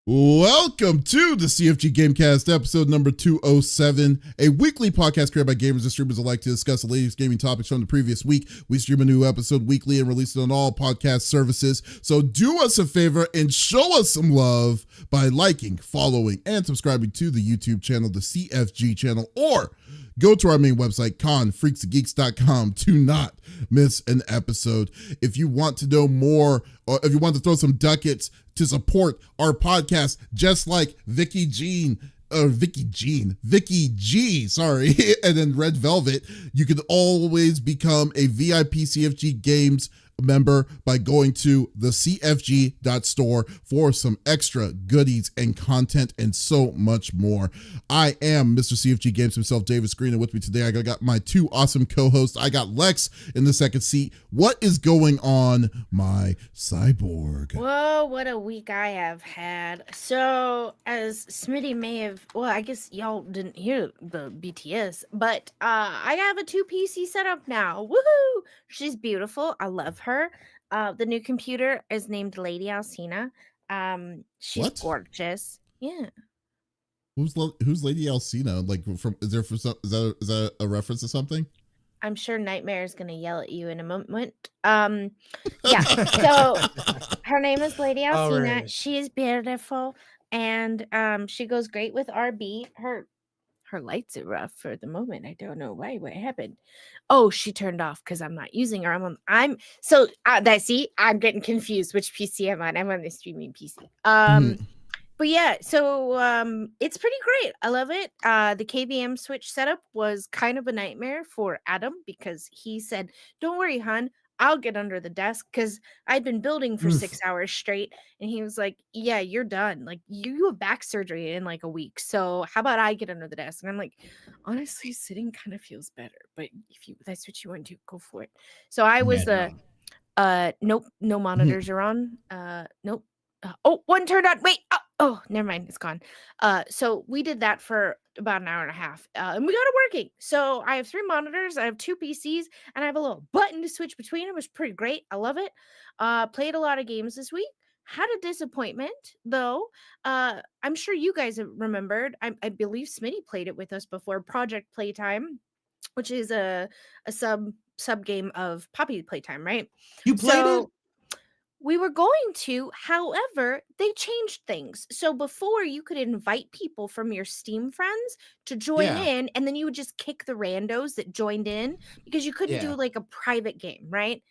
Welcome to the CFG Game Cast, episode number 207, a weekly podcast created by gamers and streamers alike to discuss the latest gaming topics from the previous week. We stream a new episode weekly and release it on all podcast services. So do us a favor and show us some love by liking, following, and subscribing to the YouTube channel, the CFG channel, or go to our main website, confreaksandgeeks.com, to not miss an episode. If you want to know more, or if you want to throw some ducats to support our podcast, just like Vicky G, sorry, and then Red Velvet, you can always become a VIP CFG Games member by going to the cfg.store for some extra goodies and content and so much more. I am Mr. CFG Games himself, David Screen, and with me today I got my two awesome co-hosts. I got Lex in the second seat. What is going on, my cyborg? Whoa, what a week I have had. So, as Smitty may have, well, I guess y'all didn't hear the BTS, but I have a 2 PC setup now. Woohoo! She's beautiful. I love her. The new computer is named Lady Alcina. She's What? gorgeous. Yeah. Who's Lady Alcina? Like, is that a reference to something? I'm sure Nightmare is going to yell at you in a moment. Yeah, so her name is Lady Alcina. Alright. She is beautiful, and she goes great with RB. Her lights are rough for the moment. I don't know why. What happened? Oh, she turned off because I'm not using her. I'm getting confused which PC I'm on. I'm on the streaming PC. But yeah, so it's pretty great. I love it. The KVM switch setup was kind of a nightmare for Adam because he said, "Don't worry, hon, I'll get under the desk," because I'd been building for 6 hours straight, and he was like, "Yeah, you're done. Like you have back surgery in like a week, so how about I get under the desk?" And I'm like, honestly, sitting kind of feels better, but if that's what you want to do, go for it. So I was nope, no monitors are on. Nope. Oh, one turned on. Wait. Oh, never mind. It's gone. So we did that for about an hour and a half, and we got it working. So I have 3 monitors. I have 2 PCs, and I have a little button to switch between them. It's pretty great. I love it. Played a lot of games this week. Had a disappointment though. I'm sure you guys have remembered. I believe Smitty played it with us before. Project Playtime, which is a sub game of Poppy Playtime, right? You played it? We were going to, however, they changed things. So before you could invite people from your Steam friends to join Yeah. in, and then you would just kick the randos that joined in because you couldn't do Yeah. like a private game, right?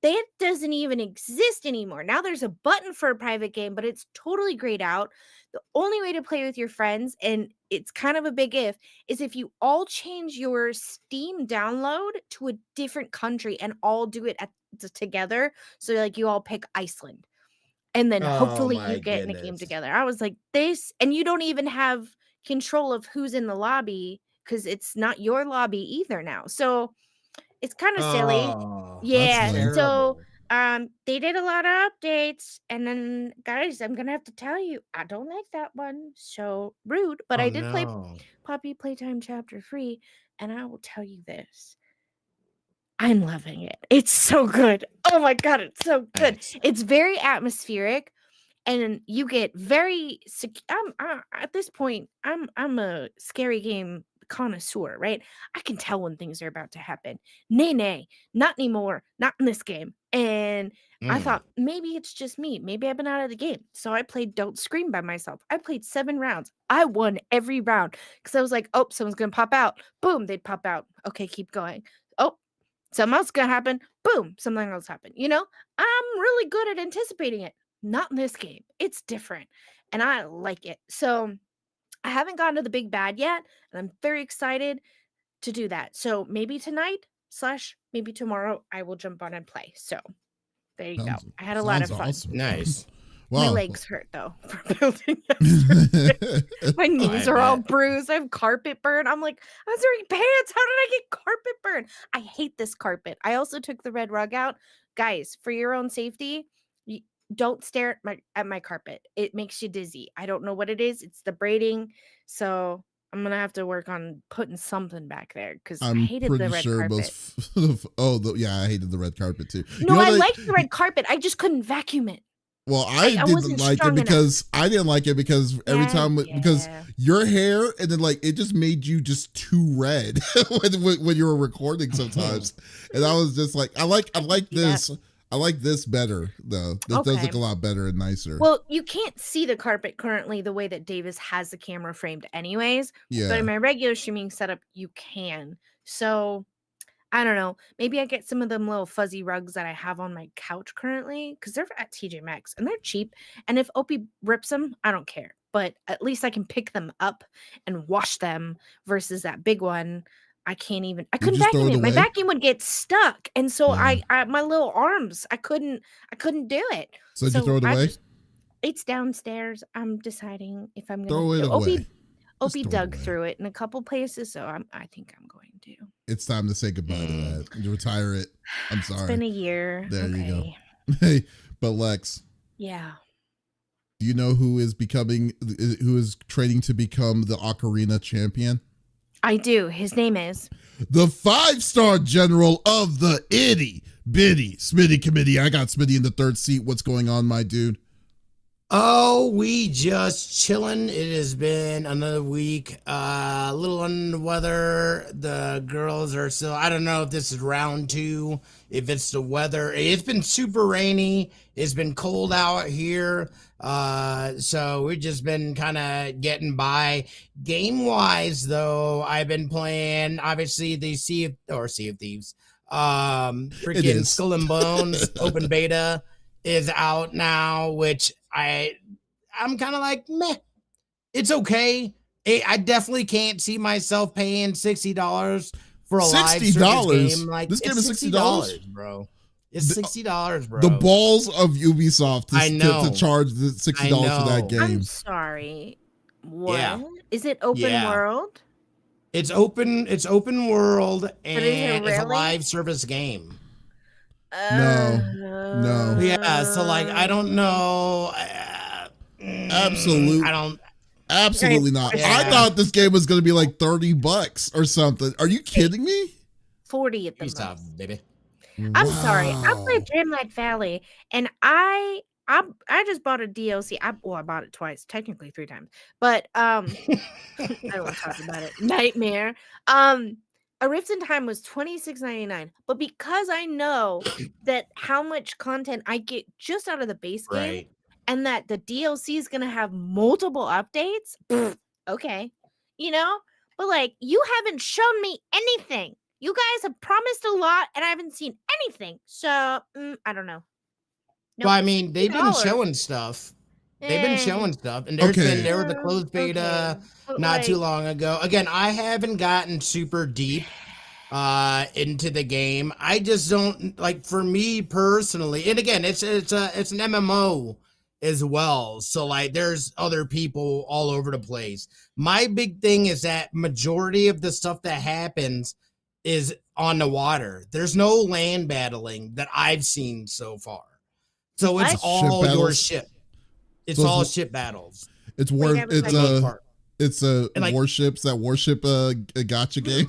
That doesn't even exist anymore. Now there's a button for a private game, but it's totally grayed out. The only way to play with your friends, and it's kind of a big if, is if you all change your Steam download to a different country and all do it together. So like you all pick Iceland, and then Oh hopefully my you get in a game goodness. together. I was like, this, and you don't even have control of who's in the lobby because it's not your lobby either now. So it's kind of silly. Oh, Yeah. lame. So terrible. they did a lot of updates, and then guys, I'm gonna have to tell you, I don't like that one. So rude. But I did play No. Poppy Playtime Chapter 3, and I will tell you this. I'm loving it. It's so good. Oh my god, it's so good. Nice. It's very atmospheric, and you get very at this point, I'm a scary game connoisseur, right? I can tell when things are about to happen. Nay, not anymore. Not in this game. And I thought maybe it's just me. Maybe I've been out of the game. So I played Don't Scream by myself. I played 7 rounds. I won every round because I was like, oh, someone's gonna pop out. Boom, they'd pop out. Okay, keep going. Oh, something else gonna happen. Boom, something else happened. I'm really good at anticipating it. Not in this game. It's different, and I like it. So I haven't gotten to the big bad yet, and I'm very excited to do that. So maybe tonight / maybe tomorrow I will jump on and play. So there you go. I had a lot of fun. Awesome. Nice. My Wow. legs hurt though for building yesterday. My knees I are all bet. bruised. I have carpet burn. I'm like, I was wearing pants. How did I get carpet burn? I hate this carpet. I also took the red rug out. Guys, for your own safety, don't stare at my carpet. It makes you dizzy. I don't know what it is. It's the braiding. So I'm gonna have to work on putting something back there because I I'm hated the pretty red sure carpet. I hated the red carpet too. No, I liked the red carpet. I just couldn't vacuum it. Well, I didn't wasn't like it strong enough. because I didn't like it because every time because Yeah. your hair and then like it just made you just too red when you were recording sometimes, and I was just like, I like this. I like this better though. This does Okay. look a lot better and nicer. Well, you can't see the carpet currently the way that Davis has the camera framed anyways. But Yeah, in my regular streaming setup, you can. So I don't know. Maybe I get some of them little fuzzy rugs that I have on my couch currently because they're at TJ Maxx and they're cheap. And if Opie rips them, I don't care. But at least I can pick them up and wash them versus that big one. I couldn't just throw vacuum it it. My away? vacuum would get stuck. And so Yeah. I my little arms, I couldn't do it. So did you throw it away? It's downstairs. I'm deciding if I'm Throw gonna it away. Just Opie throw it dug away. through it in a couple places, so I think I'm going to. It's time to say goodbye to that. You retire it. I'm sorry. It's been a year. There Okay. you go. Hey, but Lex, Yeah. do you know who is training to become the Ocarina champion? I do. His name is The 5-star general of the itty bitty Smitty committee. I got Smitty in the third seat. What's going on, my dude? Oh, we just chilling. It has been another week. A little under the weather. The girls are still, I don't know if this is round 2, if it's the weather. It's been super rainy. It's been cold out here. So we've just been kind of getting by. Game-wise, though, I've been playing, obviously, the Sea of Thieves. Freaking Skull and Bones open beta is out now, which I'm kind of like, meh, it's okay. I definitely can't see myself paying $60 for a live service game. Like, this game is $60, bro. It's $60, bro. The balls of Ubisoft to charge the $60 for that game. I'm sorry. What? Yeah. Is it open world? It's open world, and it's a really? live service game. No. Yeah, so like I don't know. Absolutely. Absolutely not. Yeah. I thought this game was going to be like $30 or something. Are you kidding me? 40 at the Peace out, most. baby. I'm sorry. I played Dreamlight Valley, and I just bought a DLC. I bought it twice, technically 3 times. But I don't want to talk about it. Nightmare. A Rift in Time was $26.99, but because I know that how much content I get just out of the base game, and that the DLC is gonna have multiple updates, okay, but like you haven't shown me anything. You guys have promised a lot, and I haven't seen anything. So I don't know. Well, I mean, they've been showing stuff. They've been showing stuff, and there was a closed beta not too long ago. Again, I haven't gotten super deep into the game. I just don't like, for me personally. And again, it's an MMO as well, so like there's other people all over the place. My big thing is that majority of the stuff that happens is on the water. There's no land battling that I've seen so far. So it's all your ship. It's all ship battles. It's warships that worship a gotcha game.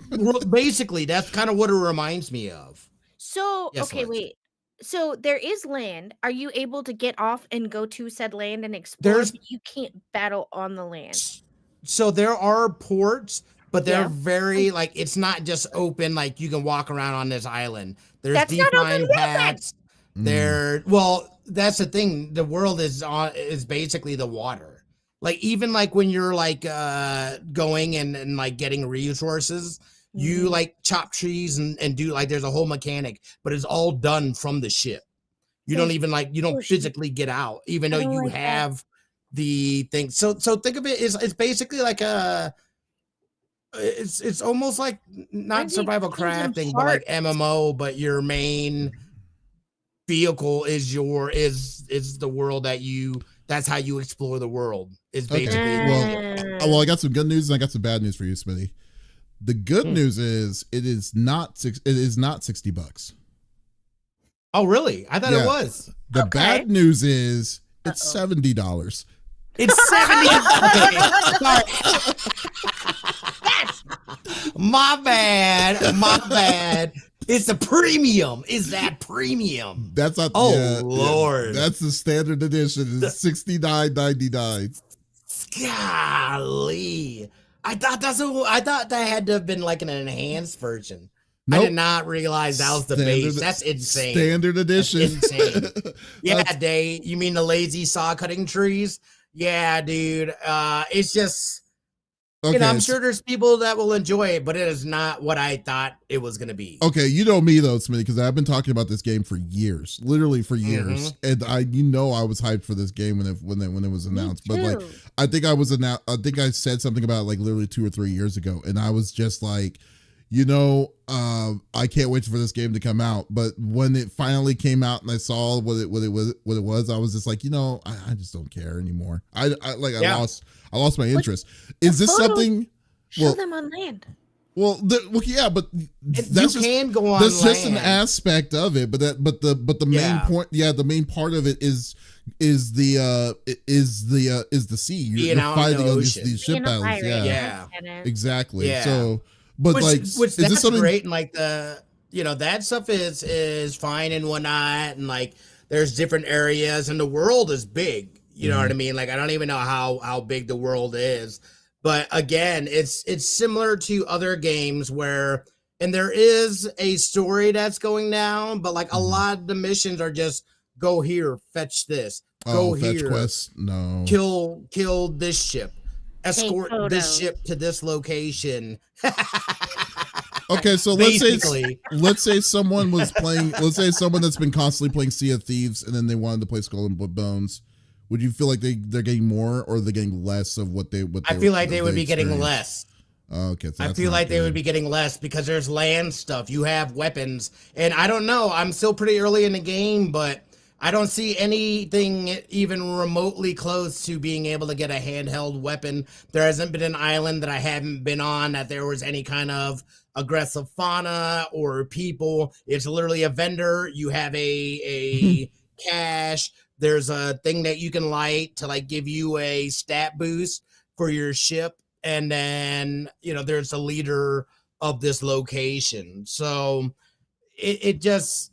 Basically, that's kind of what it reminds me of. So wait. So there is land. Are you able to get off and go to said land and explore? You can't battle on the land. So there are ports, but they're very like, it's not just open like you can walk around on this island. There's defined paths. That's the thing. The world is basically the water. Like even like when you're like going and like getting resources, you like chop trees and do like, there's a whole mechanic, but it's all done from the ship. You don't even like, you don't physically get out, even though you have the thing. So think of it as it's basically like it's almost like not survival crafting, but like MMO, but your main vehicle is the world that's how you explore the world. Is basically well, I got some good news and I got some bad news for you, Smitty. The good news is it is not $60. Oh, really? I thought it was. The bad news is it's $70. It's $70. My bad. It's the premium. Is that premium? That's not. Oh Lord. That's the standard edition. It's $69.99. Golly. I thought that had to have been like an enhanced version. Nope. I did not realize that was the base. That's insane. Standard edition. That's insane. Yeah, Day. You mean the lazy saw cutting trees? Yeah, dude. It's just, okay. I'm sure there's people that will enjoy it, but it is not what I thought it was gonna be. Okay, you know me though, Smitty, because I've been talking about this game for years, literally for years, and I was hyped for this game when it was announced. But like, I think I said something about it, like literally 2 or 3 years ago, and I was just like, I can't wait for this game to come out. But when it finally came out and I saw what it was, I was just like, I just don't care anymore. I lost my interest. Is this something? Show them on land. Well, yeah, but that's go on. That's just an aspect of it. But the main point, the main part of it is the sea. You're fighting on these ship battles. Yeah, exactly. Yeah. So. But which is this something great? And like that stuff is fine and whatnot, and like there's different areas, and the world is big. You know what I mean? Like I don't even know how big the world is, but again, it's similar to other games where, and there is a story that's going down, but like a lot of the missions are just go here, fetch this, go here, fetch quest, no, kill this ship. Escort this ship to this location. Okay, so let's say someone was playing. Let's say someone that's been constantly playing Sea of Thieves, and then they wanted to play Skull and Bones. Would you feel like they're getting more, or they're getting less of what they? I feel like they would be getting less. Okay, so I feel like they would be getting less because there's land stuff. You have weapons, and I don't know. I'm still pretty early in the game, but I don't see anything even remotely close to being able to get a handheld weapon. There hasn't been an island that I haven't been on that there was any kind of aggressive fauna or people. It's literally a vendor. You have a cache. There's a thing that you can light to like give you a stat boost for your ship. And then, there's a leader of this location. So it just...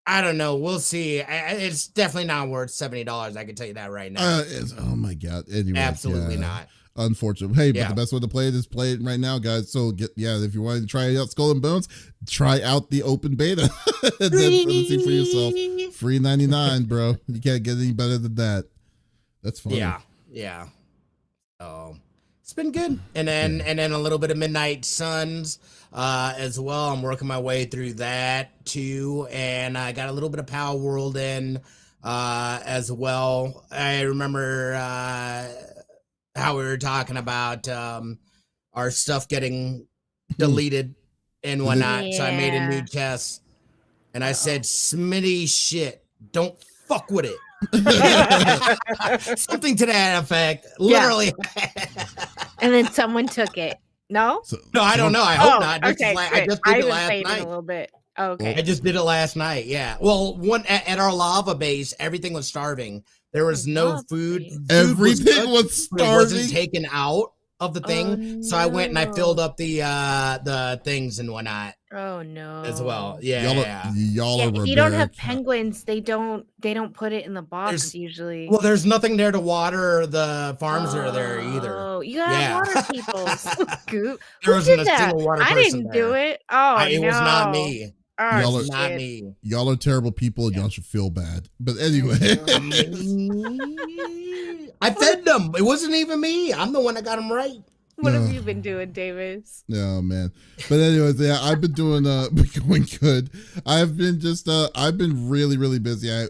I don't know. We'll see. It's definitely not worth $70. I can tell you that right now. Oh my God. Anyway, absolutely not. Unfortunate. Hey, but the best way to play it is play it right now, guys. So if you want to try out Skull and Bones, try out the open beta. and then see for yourself. Free 99, bro. You can't get any better than that. That's fun. Yeah. Oh, it's been good. And then a little bit of Midnight Suns. As well. I'm working my way through that too, and I got a little bit of Power World in as well. I remember how we were talking about our stuff getting deleted and whatnot. So I made a new test, and I said, "Smitty, shit, don't fuck with it." Something to that effect, literally. And then someone took it. No, I don't know. I hope not. Okay, I just did it last night. A little bit. Okay. I just did it last night. Yeah. Well, at our lava base, everything was starving. There was no food. Everything was starving. It wasn't taken out of the thing. So I went and I filled up the things and whatnot. Oh no. As well. Yeah. Y'all are if you don't have penguins, they don't put it in the box usually. Well, there's nothing there to water the farms that are there either. Oh, you gotta have water people. There wasn't a single water person. I didn't do it. Oh, it was not me. Not me. Y'all are terrible people, and y'all should feel bad. But anyway, I fed them. It wasn't even me. I'm the one that got them right. What have you been doing, Davis? Oh man. But anyways, I've been doing going good. I've been really, really busy. I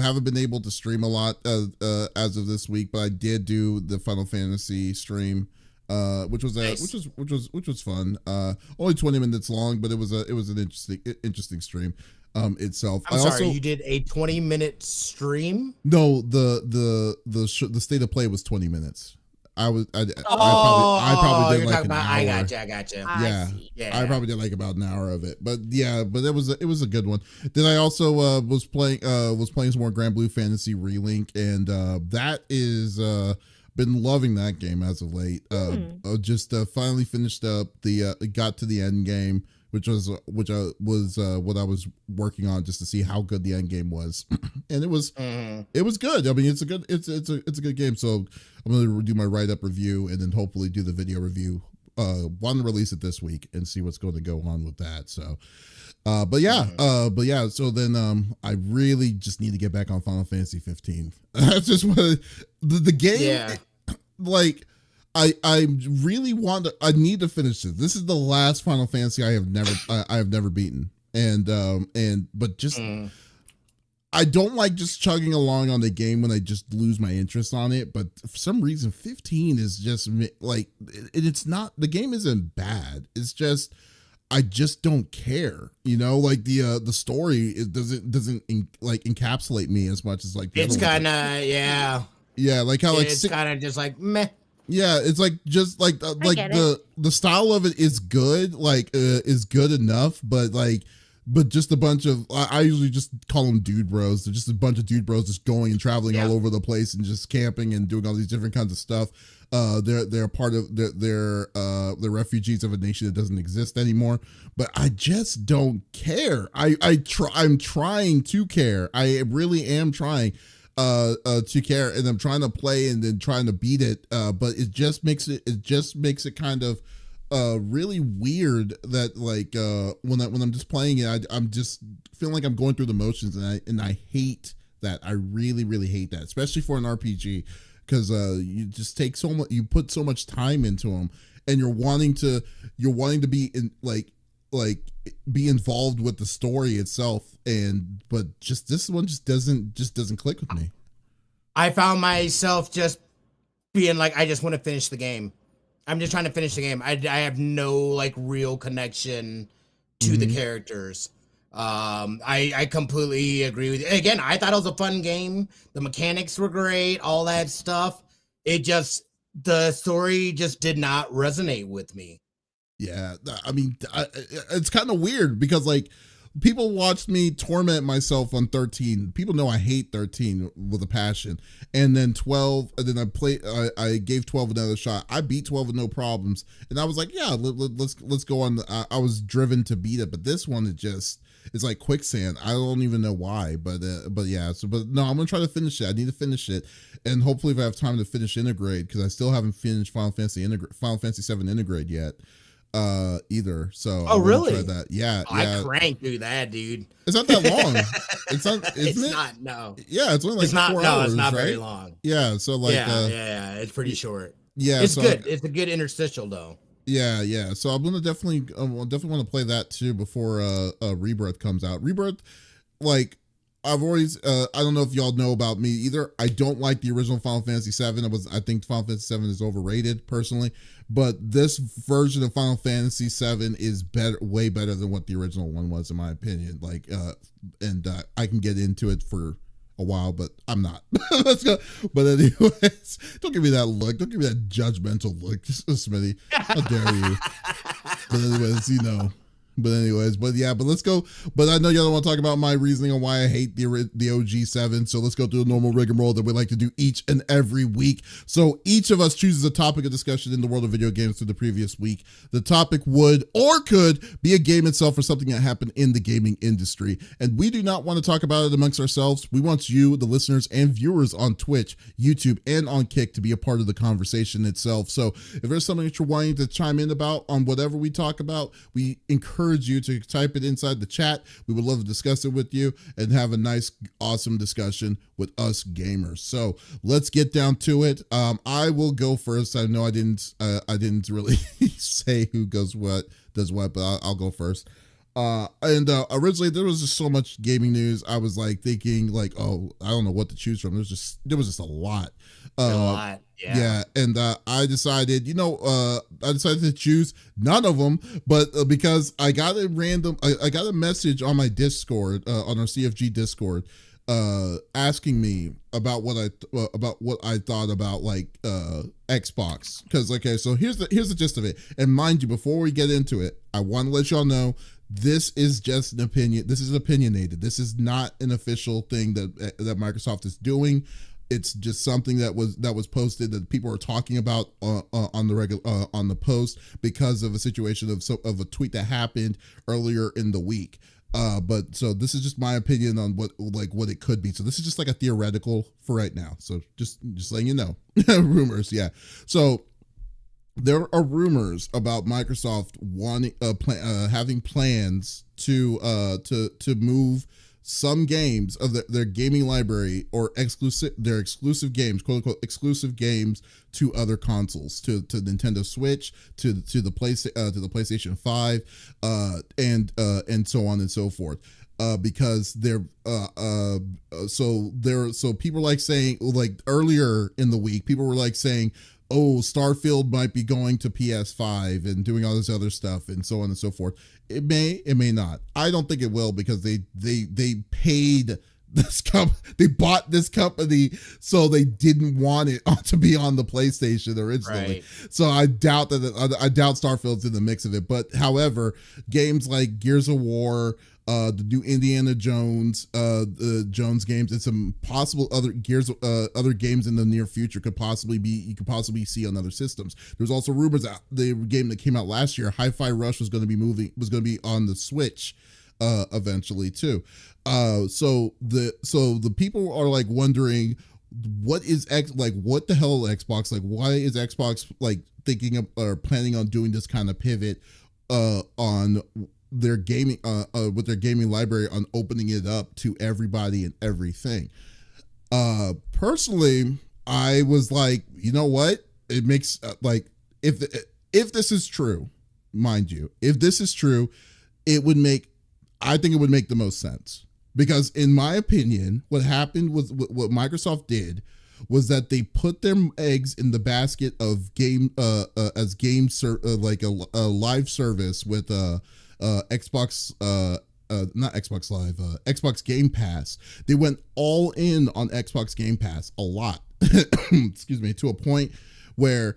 haven't been able to stream a lot as of this week, but I did do the Final Fantasy stream, which was nice. which was fun. Only 20 minutes long, but it was an interesting stream itself. I'm sorry, you did a 20-minute stream? No, the state of play was 20 minutes. I probably did like an hour. I gotcha. I probably did like about an hour of it, but it was a good one. Then I also was playing some more Grand Blue Fantasy Relink, and that is been loving that game as of late. Just finally finished up got to the end game, which was what I was working on just to see how good the end game was, and it was good. I mean, it's a good game. So I'm gonna do my write up review and then hopefully do the video review. Want to release it this week and see what's going to go on with that. So. But yeah. So then, I really just need to get back on Final Fantasy 15. That's just what the game. Yeah. Like, I really want to. I need to finish this. This is the last Final Fantasy I have never beaten, but just. I don't like just chugging along on the game when I just lose my interest on it, but for some reason 15 is just like it's not, the game isn't bad. It's just I just don't care, like the story doesn't like encapsulate me as much as like it's kind of like how like it's kind of just like meh. Yeah, it's like just like the style of it is good, is good enough, but just a bunch of I usually just call them dude bros. They're just a bunch of dude bros just going and traveling all over the place and just camping and doing all these different kinds of stuff. They're part of they're refugees of a nation that doesn't exist anymore. But I just don't care. I'm trying to care. I really am trying to care, and I'm trying to play and then trying to beat it. But it just makes it kind of really weird that when I'm just playing it, I'm just feeling like I'm going through the motions, and I hate that. I really, really hate that, especially for an RPG, because you just take so much, you put so much time into them, and you're wanting to be in be involved with the story itself, but just this one just doesn't click with me. I found myself just being like, I just want to finish the game. I'm just trying to finish the game. I have no real connection to the characters. I completely agree with you. Again, I thought it was a fun game. The mechanics were great, all that stuff. The story just did not resonate with me. Yeah, I mean, it's kind of weird because people watched me torment myself on 13. People know I hate 13 with a passion. And then 12, and then I gave 12 another shot. I beat 12 with no problems. And I was like, yeah, let's go on. I was driven to beat it, but this one, it's like quicksand. I don't even know why, but yeah. But no, I'm going to try to finish it. I need to finish it. And hopefully if I have time to finish Integrate, because I still haven't finished Final Fantasy 7 Integrate yet. Either. So really? Try that. Yeah. I cranked through that, dude. It's not that long. It's not. Isn't it? Not. No. Yeah, it's only 4 hours. No, it's not right? very long. Yeah. So yeah, it's pretty short. Yeah, it's good. It's a good interstitial though. Yeah. So I'm gonna definitely want to play that too before Rebirth comes out. Rebirth, I've always I don't know if y'all know about me either. I don't like the original Final Fantasy 7. I think Final Fantasy 7 is overrated personally, but this version of Final Fantasy 7 is way better than what the original one was, in my opinion. I can get into it for a while, but I'm not. Let's go. But anyways, don't give me that look. Don't give me that judgmental look, Smitty. How dare you? But anyways, but let's go. But I know y'all don't want to talk about my reasoning on why I hate the OG 7. So let's go through the normal rigmarole that we like to do each and every week. So each of us chooses a topic of discussion in the world of video games through the previous week. The topic would or could be a game itself or something that happened in the gaming industry. And we do not want to talk about it amongst ourselves. We want you, the listeners and viewers on Twitch, YouTube, and on Kick to be a part of the conversation itself. So if there's something that you're wanting to chime in about on whatever we talk about, we encourage you to type it inside the chat. We would love to discuss it with you and have a nice, awesome discussion with us gamers. So let's get down to it. I will go first. I know I didn't really say who does what, but I'll go first. Originally there was just so much gaming news. I was thinking oh, I don't know what to choose from. There was just a lot. Yeah. And I decided to choose none of them, but because I got a message on my Discord, on our CFG Discord, asking me about what I thought about Xbox. Because so here's the gist of it. And mind you, before we get into it, I want to let y'all know this is just an opinion. This is opinionated. This is not an official thing that Microsoft is doing. It's just something that was posted that people are talking about on the regular on the post because of a situation of a tweet that happened earlier in the week. But so this is just my opinion on what it could be. So this is just like a theoretical for right now. So just letting you know, rumors. Yeah. So there are rumors about Microsoft wanting having plans to move some games of their gaming library or their exclusive games, quote unquote exclusive games, to other consoles, to Nintendo Switch, to the PlayStation 5, and so on and so forth. Because so people like saying, like earlier in the week, people were like saying, oh, Starfield might be going to PS5 and doing all this other stuff and so on and so forth. It may not. I don't think it will, because they paid this they bought this company, so they didn't want it to be on the PlayStation originally. Right. So I doubt Starfield's in the mix of it. But however, games like Gears of War, the new Indiana Jones, the Jones games, and some possible other games in the near future you could possibly see on other systems. There's also rumors that the game that came out last year, Hi-Fi Rush, was going to be on the Switch eventually too. So the people are like wondering, what the hell Xbox, like, why is Xbox like thinking of or planning on doing this kind of pivot on their gaming with their gaming library, on opening it up to everybody and everything. Personally, I was like, you know what? It makes like, if this is true, mind you, if this is true, I think it would make the most sense. Because in my opinion, what happened was what Microsoft did was that they put their eggs in the basket of like a live service with Xbox, not Xbox Live, Xbox Game Pass. They went all in on Xbox Game Pass a lot. Excuse me, to a point where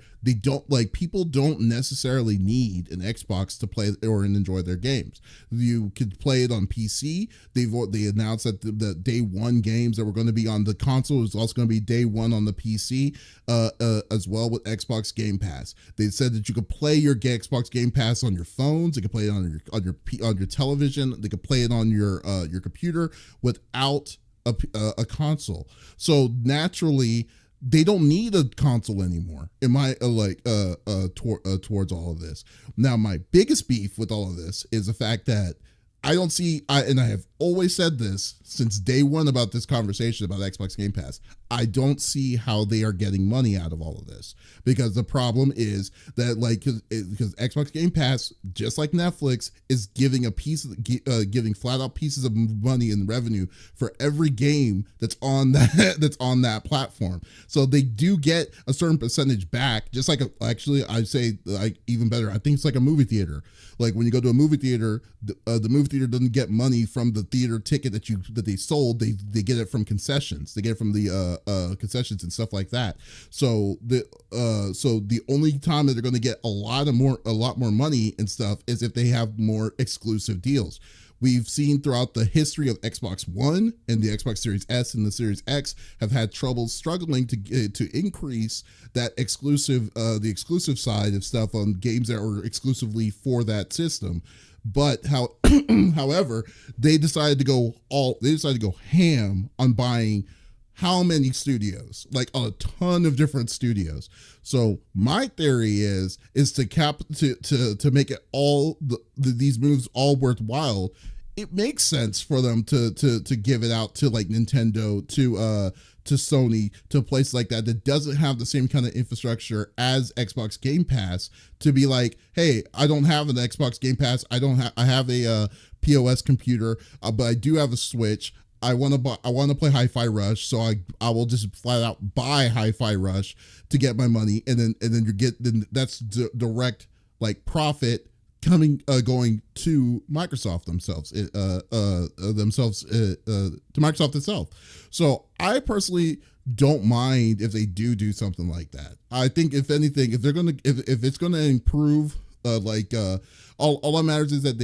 people don't necessarily need an Xbox to play or enjoy their games. You could play it on PC. They announced that the day one games that were going to be on the console is also going to be day one on the PC, as well with Xbox Game Pass. They said that you could play your Xbox Game Pass on your phones. You could play it on your television. They could play it on your computer without a console. So naturally, they don't need a console anymore, in my towards all of this. Now, my biggest beef with all of this is the fact that I have always said this since day one about this conversation about Xbox Game Pass. I don't see how they are getting money out of all of this, because the problem is that, like, because Xbox Game Pass, just like Netflix, is giving giving flat out pieces of money and revenue for every game that's on that platform. So they do get a certain percentage back, just like I'd say, like, even better, I think it's like a movie theater. Like, when you go to a movie theater, the movie theater doesn't get money from the theater ticket that they sold. They get it from concessions. They get it from the concessions and stuff like that. So the only time that they're going to get a lot more money and stuff is if they have more exclusive deals. We've seen throughout the history of Xbox One and the Xbox Series S and the Series X have had trouble struggling to increase that the exclusive side of stuff on games that were exclusively for that system. But however, they decided to go ham on buying how many studios? Like a ton of different studios. So my theory is to make it all these moves all worthwhile. It makes sense for them to give it out to like Nintendo, to Sony, to a place like that doesn't have the same kind of infrastructure as Xbox Game Pass, to be like, hey, I don't have an Xbox Game Pass. I have a POS computer, but I do have a Switch. I want to play Hi-Fi Rush, so I will just flat out buy Hi-Fi Rush to get my money, and then that's direct like profit going to Microsoft themselves, to Microsoft itself. So I personally don't mind if they do something like that. I think if anything, if it's gonna improve, all that matters is that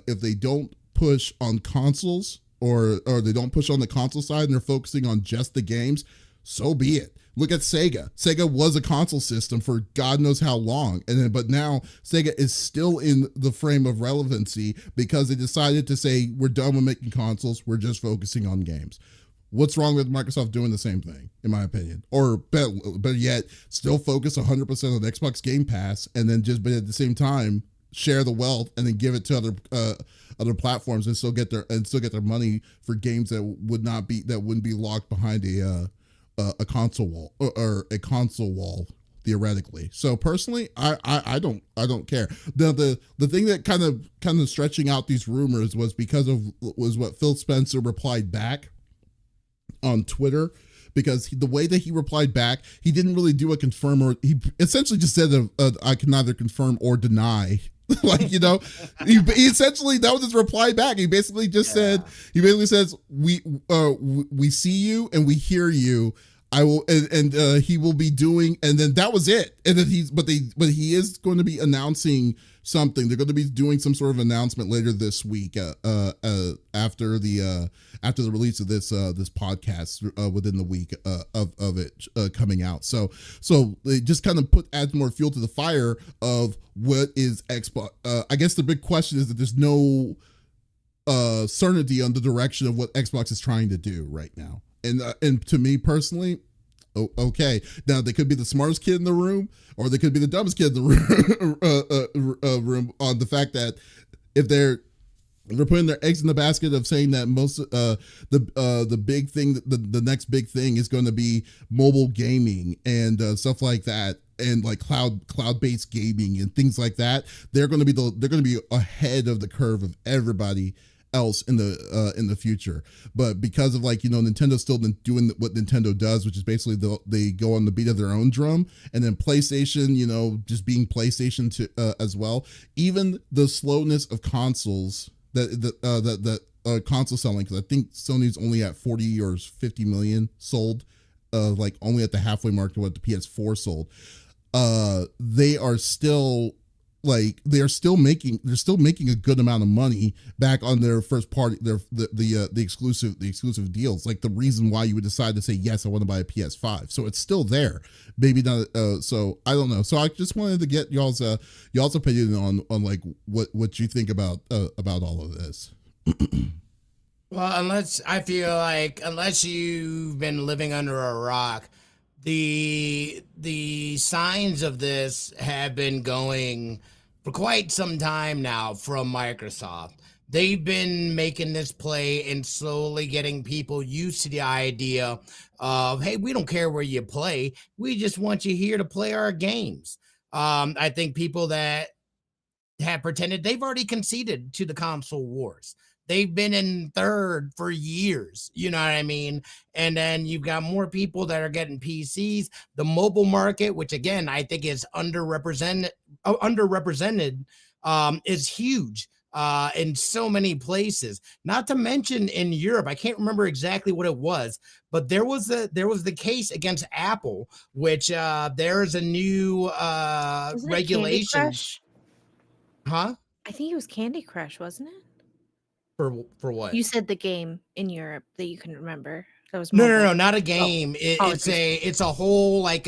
if they don't push on consoles, or they don't push on the console side and they're focusing on just the games, so be it. Look at Sega. Sega was a console system for God knows how long, but now Sega is still in the frame of relevancy because they decided to say we're done with making consoles. We're just focusing on games. What's wrong with Microsoft doing the same thing, in my opinion? Or better yet, still focus 100% on Xbox Game Pass, and then but at the same time share the wealth and then give it to other platforms and still get their money for games that wouldn't be locked behind a console wall or a console wall theoretically. So personally, I don't care. The thing that kind of stretching out these rumors was what Phil Spencer replied back on Twitter, because the way that he replied back, he didn't really do a confirm, or he essentially just said I can neither confirm or deny. Like, you know, he essentially, that was his reply back. He basically just said, says, we see you and we hear you. I will, and he will be doing, and then that was it. And then but he is going to be announcing something. They're going to be doing some sort of announcement later this week, after the release of this podcast, within the week of it coming out. So they just kind of adds more fuel to the fire of what is Xbox. I guess the big question is that there's no certainty on the direction of what Xbox is trying to do right now. And to me personally, okay, now they could be the smartest kid in the room, or they could be the dumbest kid in the room on the fact that if they're putting their eggs in the basket of saying that most the big thing, the next big thing is going to be mobile gaming and stuff like that, and like cloud-based gaming and things like that. They're going to be ahead of the curve of everybody else in the future. But because of, like, you know, Nintendo's still been doing what Nintendo does, which is basically they go on the beat of their own drum, and then PlayStation, you know, just being PlayStation as well. Even the slowness of consoles that console selling, because I think Sony's only at 40 or 50 million sold, like only at the halfway mark to what the PS4 sold. They're still making a good amount of money back on their first party, the exclusive deals. Like the reason why you would decide to say, yes, I want to buy a PS5. So it's still there. Maybe not. So I don't know. So I just wanted to get y'all's opinion on like what you think about all of this. Well, unless you've been living under a rock, the signs of this have been going for quite some time now from Microsoft. They've been making this play and slowly getting people used to the idea of, hey, we don't care where you play. We just want you here to play our games. I think people that have pretended, they've already conceded to the console wars. They've been in third for years, you know what I mean? And then you've got more people that are getting PCs. The mobile market, which again, I think is underrepresented, is huge in so many places. Not to mention in Europe, I can't remember exactly what it was, but there was the case against Apple, which there's a new regulation. Huh? I think it was Candy Crush, wasn't it? For what? You said the game in Europe that you can remember. That was no, not a game. It's a whole, like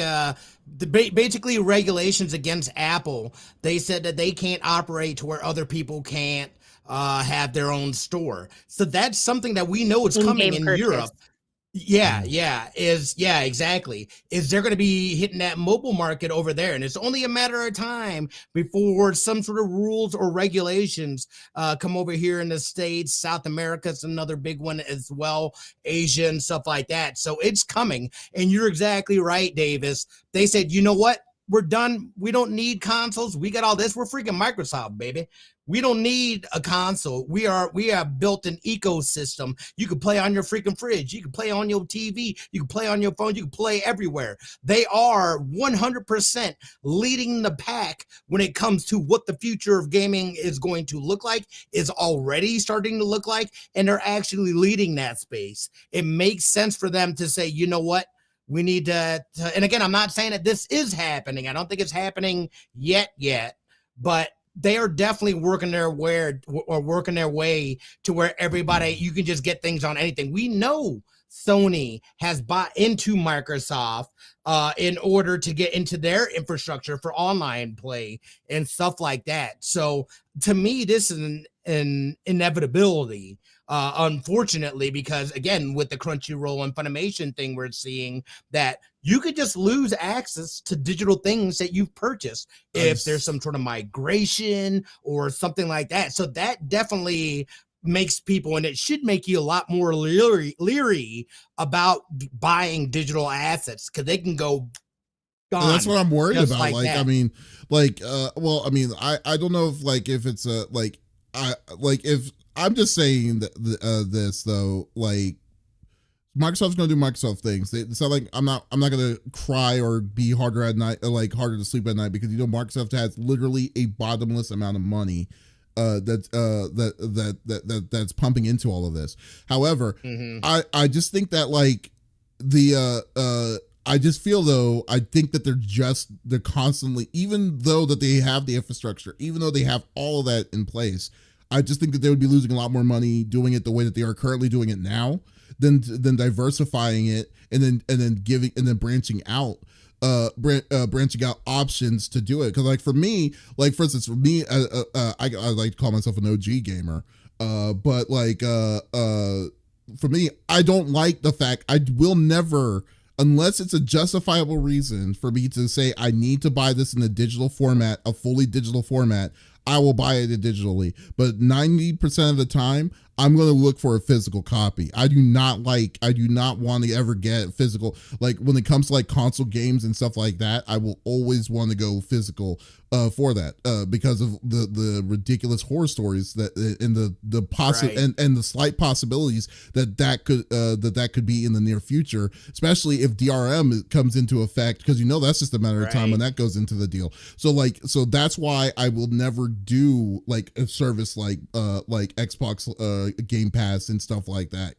basically regulations against Apple. They said that they can't operate to where other people can't have their own store. So that's something that we know is coming in Europe. Exactly. Is they're going to be hitting that mobile market over there, and it's only a matter of time before some sort of rules or regulations come over here in the States. South America is another big one as well, Asia and stuff like that. So it's coming, and you're exactly right, Davis. They said, you know what? We're done. We don't need consoles. We got all this. We're freaking Microsoft, baby. We don't need a console. We have built an ecosystem. You can play on your freaking fridge. You can play on your TV. You can play on your phone. You can play everywhere. They are 100% leading the pack when it comes to what the future of gaming is going to look like, is already starting to look like, and they're actually leading that space. It makes sense for them to say, you know what? We need to, and again, I'm not saying that this is happening. I don't think it's happening yet, but they are definitely working their way to where everybody, you can just get things on anything. We know Sony has bought into Microsoft in order to get into their infrastructure for online play and stuff like that. So to me, this is an inevitability, unfortunately, because again, with the Crunchyroll and Funimation thing, we're seeing that you could just lose access to digital things that you've purchased if there's some sort of migration or something like that. So that definitely makes people, and it should make you a lot more leery about buying digital assets, because they can go gone. And that's what I'm worried about. Like that. I mean, well, I mean, I don't know if it's a if I'm just saying that this though, like Microsoft's gonna do Microsoft things. It's not like I'm not gonna cry or be harder at night, like harder to sleep at night, because Microsoft has literally a bottomless amount of money that's pumping into all of this. However, I just think that like I just feel though, I think that they're constantly, even though that they have the infrastructure, even though they have all of that in place, I just think that they would be losing a lot more money doing it the way that they are currently doing it now than diversifying it and then branching out. Branching out options to do it, because like for me, like for instance, I like to call myself an OG gamer, but like for me, I don't like the fact, I will never, unless it's a justifiable reason for me to say I need to buy this in a digital format, a fully digital format, I will buy it digitally. But 90% of the time, I'm going to look for a physical copy. I do not want to ever get physical. Like when it comes to like console games and stuff like that, I will always want to go physical for that because of the ridiculous horror stories that and and the slight possibilities that could be in the near future, especially if DRM comes into effect, because that's just a matter of time when that goes into the deal. So that's why I will never do like a service like Xbox Game Pass and stuff like that,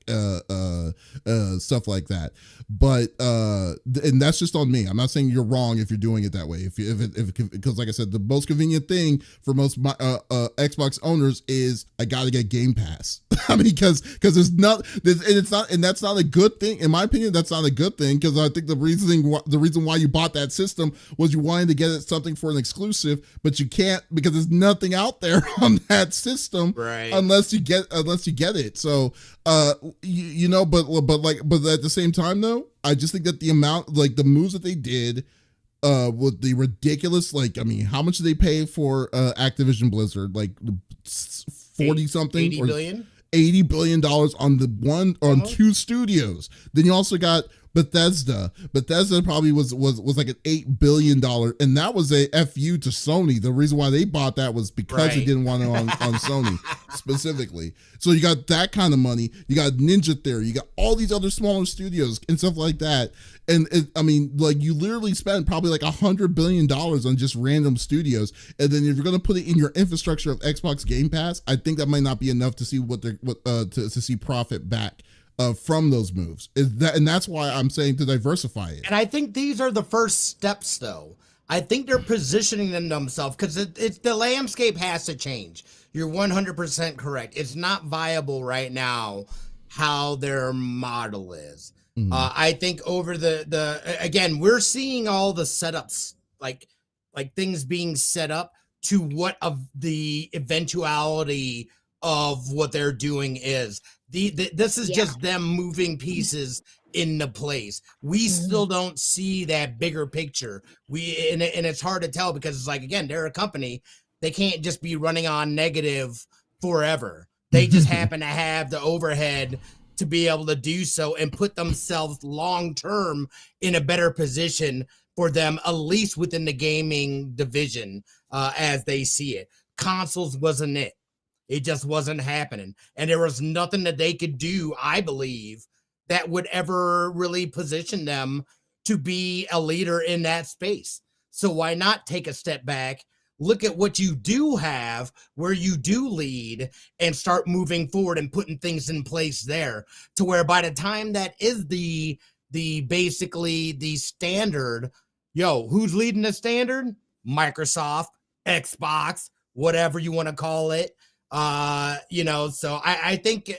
But and that's just on me. I'm not saying you're wrong if you're doing it that way. Because like I said, the most convenient thing for most Xbox owners is I got to get Game Pass. I mean, because that's not a good thing. In my opinion, that's not a good thing, because I think the reason why you bought that system was you wanted to get something for an exclusive, but you can't, because there's nothing out there on that system unless you get it. So but at the same time though, I just think that the amount, like the moves that they did with the ridiculous, like, I mean, how much did they pay for Activision Blizzard? Like 40 something, 80 billion? $80 billion on two studios. Then you also got Bethesda. Bethesda probably was like an $8 billion, and that was a FU to Sony. The reason why they bought that was because they didn't want it on Sony specifically. So you got that kind of money. You got Ninja Theory. You got all these other smaller studios and stuff like that. And I mean, like, you literally spent probably like $100 billion on just random studios. And then if you're going to put it in your infrastructure of Xbox Game Pass, I think that might not be enough to see to see profit back from those moves. And that's why I'm saying to diversify it. And I think these are the first steps, though. I think they're positioning themselves, because it's the landscape has to change. You're 100% correct. It's not viable right now how their model is. I think over again, we're seeing all the setups, like things being set up to what of the eventuality of what they're doing is. This is just them moving pieces into place. We still don't see that bigger picture. And it's hard to tell, because it's like, again, they're a company. They can't just be running on negative forever. They just happen to have the overhead to be able to do so and put themselves long term in a better position for them, at least within the gaming division, as they see it. Consoles wasn't it. It just wasn't happening. And there was nothing that they could do, I believe, that would ever really position them to be a leader in that space. So why not take a step back, look at what you do have, where you do lead, and start moving forward and putting things in place there, to where by the time that is the basically the standard, who's leading the standard? Microsoft, Xbox, whatever you want to call it. So I think,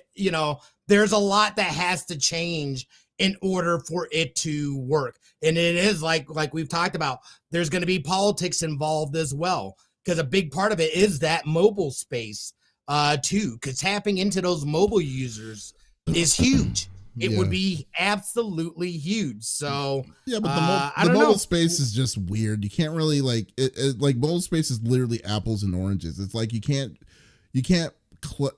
there's a lot that has to change in order for it to work. And it is like we've talked about, there's going to be politics involved as well, because a big part of it is that mobile space too, because tapping into those mobile users is huge. It would be absolutely huge. So yeah, but the mobile space is just weird. You can't really like mobile space is literally apples and oranges. It's like you can't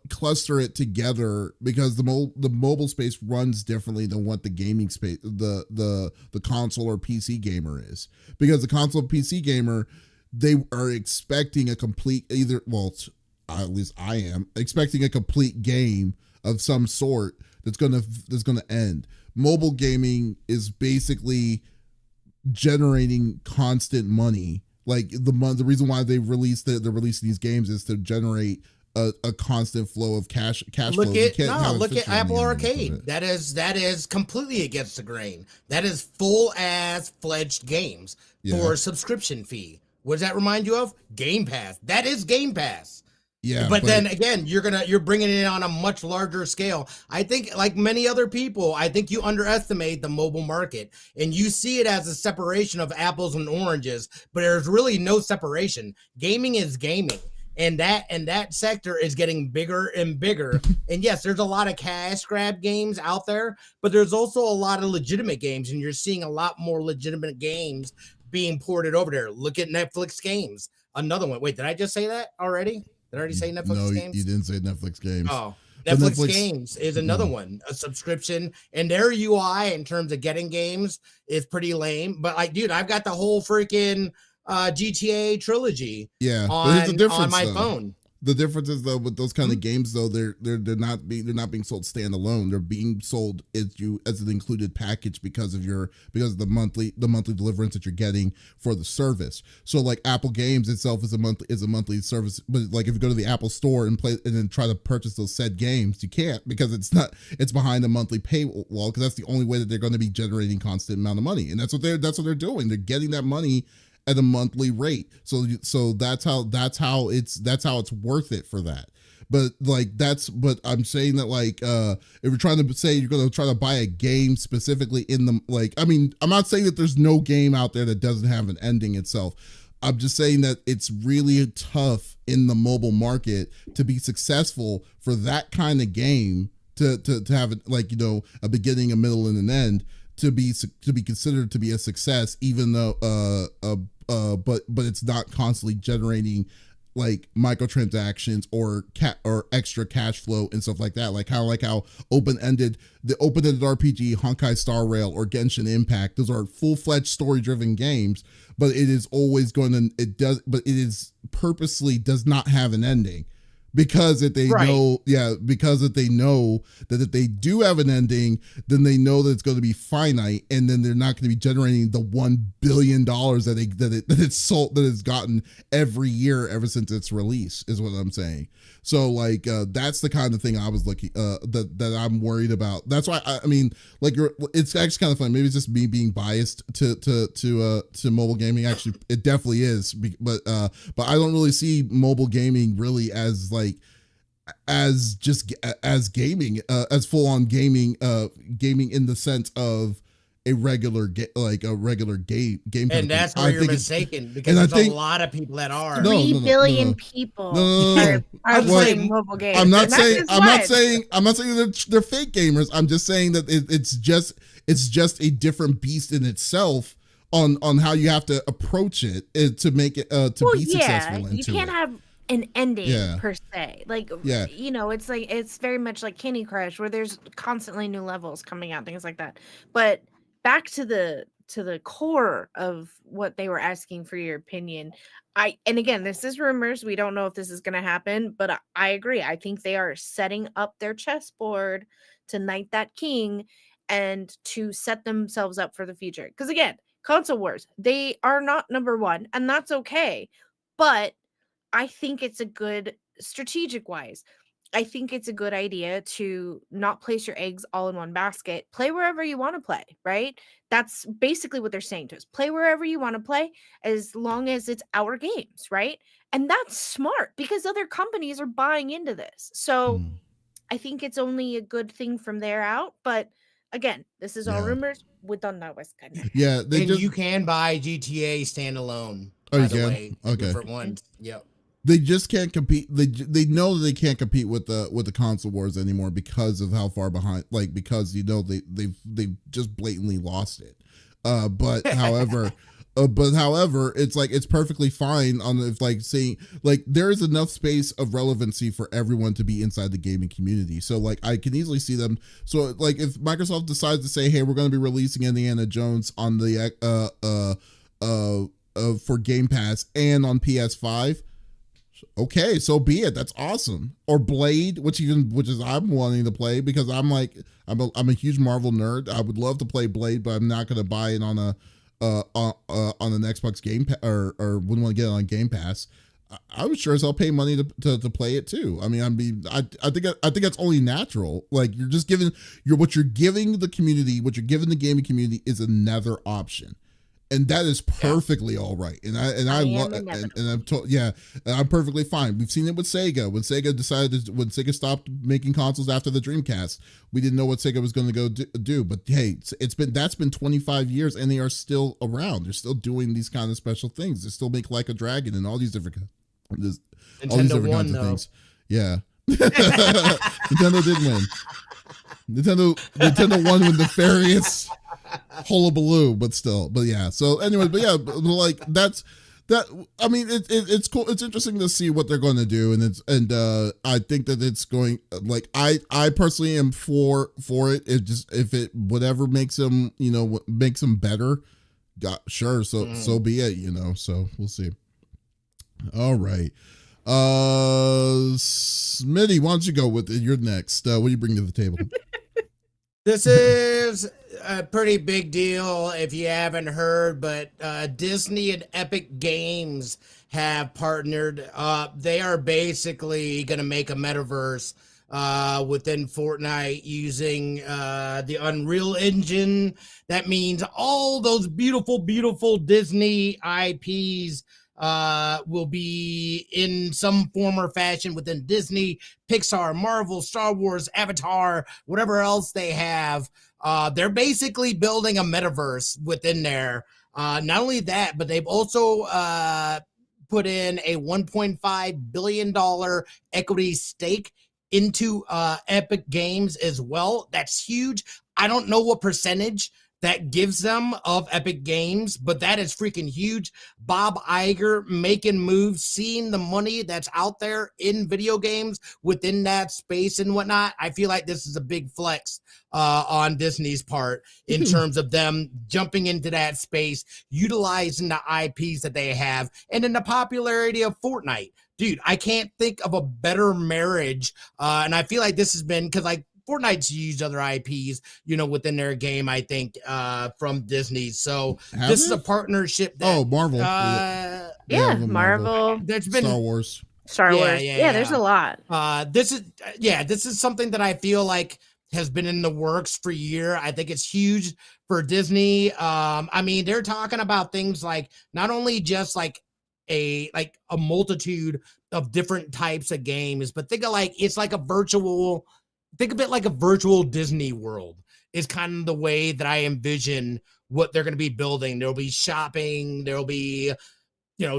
cluster it together because the mobile space runs differently than what the gaming space, the console or PC gamer is. Because the console or PC gamer, they are expecting a complete at least I am expecting a complete game of some sort that's gonna end. Mobile gaming is basically generating constant money. Like the reason why they're releasing these games is to generate a constant flow of cash look flow. Look at Apple Arcade. That is completely against the grain. That is full ass fledged games for a subscription fee. What does that remind you of? Game Pass. That is Game Pass. Yeah, but then again, you're bringing it on a much larger scale. I think, like many other people, I think you underestimate the mobile market, and you see it as a separation of apples and oranges. But there's really no separation. Gaming is gaming, and that sector is getting bigger and bigger. And yes, there's a lot of cash grab games out there, but there's also a lot of legitimate games, and you're seeing a lot more legitimate games being ported over there. Look at Netflix games. Another one. Wait, did I just say that already? Did I already say Netflix games? No, you didn't say Netflix games. Oh, Netflix games is another one, a subscription, and their UI in terms of getting games is pretty lame. But like, dude, I've got the whole freaking GTA trilogy. Yeah, on my phone. The difference is though with those kind of games though, they're not being sold standalone. They're being sold as an included package because of the monthly deliverance that you're getting for the service. So like Apple Games itself is a monthly service, but like if you go to the Apple Store and play and then try to purchase those said games, you can't because it's behind a monthly paywall, because that's the only way that they're going to be generating constant amount of money, and that's what they're doing. They're getting that money at a monthly rate. So that's how it's worth it for that. But I'm saying that like if you're trying to say you're going to try to buy a game specifically I'm not saying that there's no game out there that doesn't have an ending itself. I'm just saying that it's really tough in the mobile market to be successful for that kind of game to have it like, a beginning, a middle, and an end, to be considered to be a success, even though but it's not constantly generating like microtransactions or extra cash flow and stuff like that. Like how the open-ended RPG Honkai Star Rail or Genshin Impact, those are full-fledged story-driven games, but it is purposely does not have an ending. Because they know that if they do have an ending, then they know that it's going to be finite, and then they're not going to be generating the $1 billion that it's gotten every year ever since its release, is what I'm saying. So like that's the kind of thing I was looking that I'm worried about. That's why it's actually kind of fun. Maybe it's just me being biased to mobile gaming. Actually, it definitely is. But I don't really see mobile gaming really as gaming, as full on gaming in the sense of a regular game. And that's where you're mistaken, because there's a lot of people that are. 3 billion people are playing mobile games. I'm not saying that they're fake gamers. I'm just saying that it's just a different beast in itself on how you have to approach it to make it be successful. You can't have an ending per se. It's very much like Candy Crush, where there's constantly new levels coming out, things like that. But back to the core of what they were asking for your opinion. And again, this is rumors. We don't know if this is going to happen, but I agree. I think they are setting up their chessboard to knight that king and to set themselves up for the future. Because again, console wars, they are not number one, and that's okay. But I think it's a good strategic wise. I think it's a good idea to not place your eggs all in one basket. Play wherever you want to play, right? That's basically what they're saying to us. Play wherever you want to play as long as it's our games, right? And that's smart because other companies are buying into this. So Mm. I think it's only a good thing from there out. But again, this is all Yeah. rumors. We don't know what's going to happen. Yeah, they And just you can buy GTA standalone. Oh, By you the can? way, Okay. different ones. Yep. they just can't compete. They know that they can't compete with the console wars anymore because of how far behind. Like because they've just blatantly lost it. But however. But however, it's like it's perfectly fine on if like saying like there is enough space of relevancy for everyone to be inside the gaming community. So like I can easily see them. So like if Microsoft decides to say, hey, we're going to be releasing Indiana Jones on the for Game Pass and on PS5, okay, so be it. That's awesome. Or Blade, which is I'm wanting to play because I'm a huge Marvel nerd. I would love to play Blade, but I'm not going to buy it on an Xbox Game Pass or wouldn't want to get it on Game Pass. I would sure as hell pay money to play it too. I mean, I think that's only natural. Like you're just giving what you're giving the community, what you're giving the gaming community is another option. And that is perfectly all right. And I love and I'm I'm perfectly fine. We've seen it with Sega. When Sega stopped making consoles after the Dreamcast, we didn't know what Sega was going to go do. But hey, that's been 25 years and they are still around. They're still doing these kind of special things. They still make Like a Dragon and all these different kinds of things. Yeah. Nintendo did win. Nintendo won with nefarious hullabaloo, but yeah. So anyway, but like that. I mean, it's cool. It's interesting to see what they're going to do, and I think that it's going like I personally am for it. It just if it whatever makes them better, sure. So be it. So we'll see. All right. Smitty, why don't you go with it? You're next. What do you bring to the table? This is a pretty big deal if you haven't heard, but Disney and Epic Games have partnered up. They are basically going to make a metaverse within Fortnite using the Unreal Engine. That means all those beautiful, beautiful Disney IPs will be in some form or fashion within Disney, Pixar, Marvel, Star Wars, Avatar, whatever else they have. They're basically building a metaverse within there. Not only that, but they've also put in a $1.5 billion equity stake into Epic Games as well. That's huge. I don't know what percentage that gives them of Epic Games, but that is freaking huge. Bob Iger making moves, seeing the money that's out there in video games within that space and whatnot. I feel like this is a big flex on Disney's part in terms of them jumping into that space, utilizing the IPs that they have, and in the popularity of Fortnite. Dude, I can't think of a better marriage. And I feel like this has been because like Fortnite's used other IPs, within their game, I think, from Disney. So this is a partnership that Marvel. Marvel. There's been Star Wars. Yeah, there's a lot. This is something that I feel like has been in the works for a year. I think it's huge for Disney. I mean, they're talking about things like not only just like a multitude of different types of games, but think of it like a virtual Disney World is kind of the way that I envision what they're going to be building. There'll be shopping, there'll be,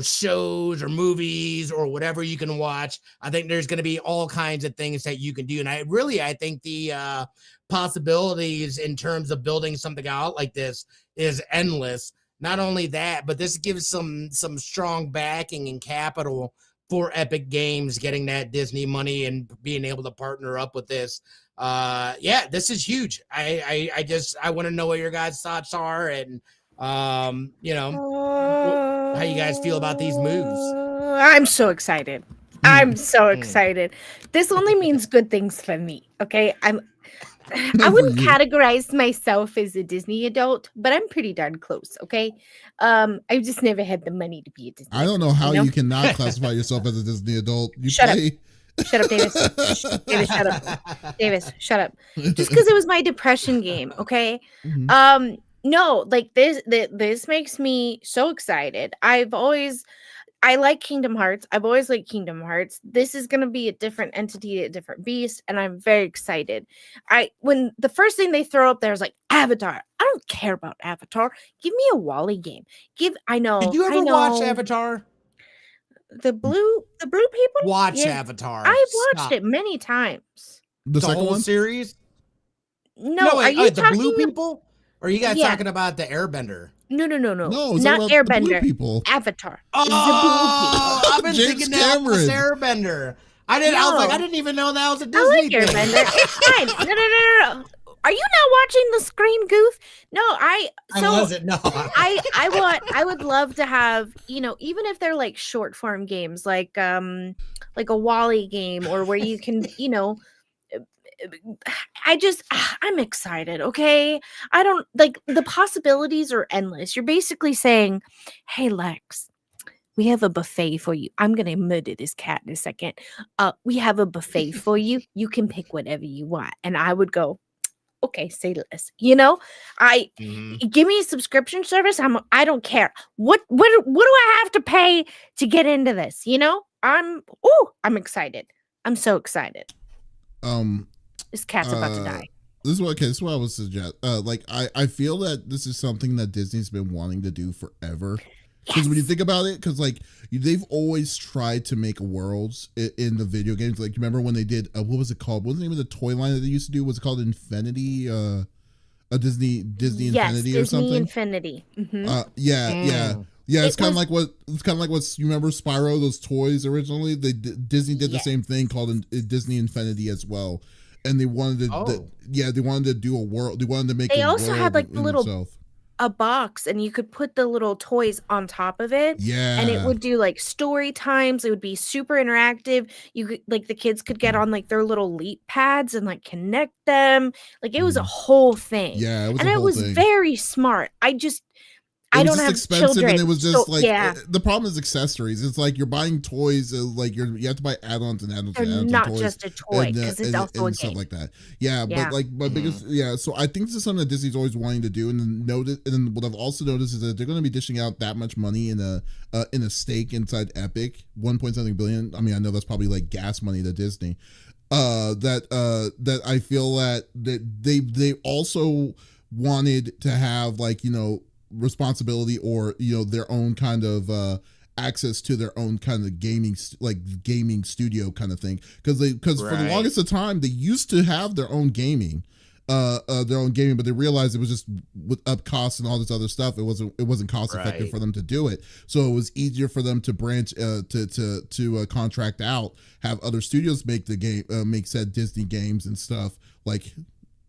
shows or movies or whatever you can watch. I think there's going to be all kinds of things that you can do. And I think the possibilities in terms of building something out like this is endless. Not only that, but this gives some strong backing and capital for Epic Games getting that Disney money and being able to partner up with this. This is huge. I want to know what your guys' thoughts are and how you guys feel about these moves. I'm so excited. I'm so excited. This only means good things for me. Okay. I wouldn't categorize myself as a Disney adult, but I'm pretty darn close. Okay. I've just never had the money to be a Disney I don't know how you cannot classify yourself as a Disney adult. You Shut play up. Shut up, Davis. Davis, shut up. Davis, shut up. Just because it was my depression game, okay? Mhm. No, like this makes me so excited. I like Kingdom Hearts. I've always liked Kingdom Hearts. This is going to be a different entity, a different beast, and I'm very excited. When the first thing they throw up there is like Avatar. I don't care about Avatar. Give me a Wally game. I know. Did you ever watch Avatar? The blue people? Watch Yeah. Avatar. I've watched it many times. The The second whole one? series? No, wait, are you the talking blue people? Or are you guys Yeah. talking about the Airbender? No. No, it's Not about the blue Airbender. people. Avatar. Oh, The I've been James thinking that was Cameron. Airbender. I was like, No. I didn't even know that was a blue people. I Disney like thing. Airbender. It's fine. No. Are you not watching the Screen Goof? No, I wasn't. No. I would love to have, even if they're like short form games, like a Wally game, or where you can, I'm excited. Okay. I don't like the possibilities are endless. You're basically saying, hey, Lex, we have a buffet for you. I'm going to murder this cat in a second. We have a buffet for you. You can pick whatever you want. And I would go, okay, say less. Give me a subscription service. I don't care. What do I have to pay to get into this? I'm excited. I'm so excited. This cat's about to die. This is what I would suggest. I feel that this is something that Disney's been wanting to do forever. Because when you think about it, because like they've always tried to make worlds in the video games. Like, remember when they did what was it called? What was the name of the toy line that they used to do? Was it called Infinity? A Disney Infinity or something? Disney Infinity. Mm-hmm. Yeah. It's kind of like what you remember Spyro, those toys originally. Disney did the same thing called Disney Infinity as well, and they wanted to. They wanted to do a world. They wanted to make. They a also world had like the little. Itself. A box, and you could put the little toys on top of it. Yeah. And it would do like story times. It would be super interactive. You could the kids could get on like their little leap pads and like connect them. Like it was a whole thing. Yeah, it was very smart. I don't have expensive, children, and it was just the problem is accessories. It's like you're buying toys, like you have to buy add-ons and add-ons. They're and not toys just a toy because it's also a game. Stuff like that. Yeah, but like my biggest So I think this is something that Disney's always wanting to do, and then what I've also noticed is that they're going to be dishing out that much money in a stake inside Epic, 1.something billion. I mean, I know that's probably like gas money to Disney. That I feel that they also wanted to have responsibility or their own kind of access to their own kind of gaming studio kind of thing, because for the longest of time they used to have their own gaming but they realized it was just with up costs and all this other stuff, it wasn't cost effective for them to do it, so it was easier for them to branch to contract out, have other studios make the game, make said Disney games and stuff like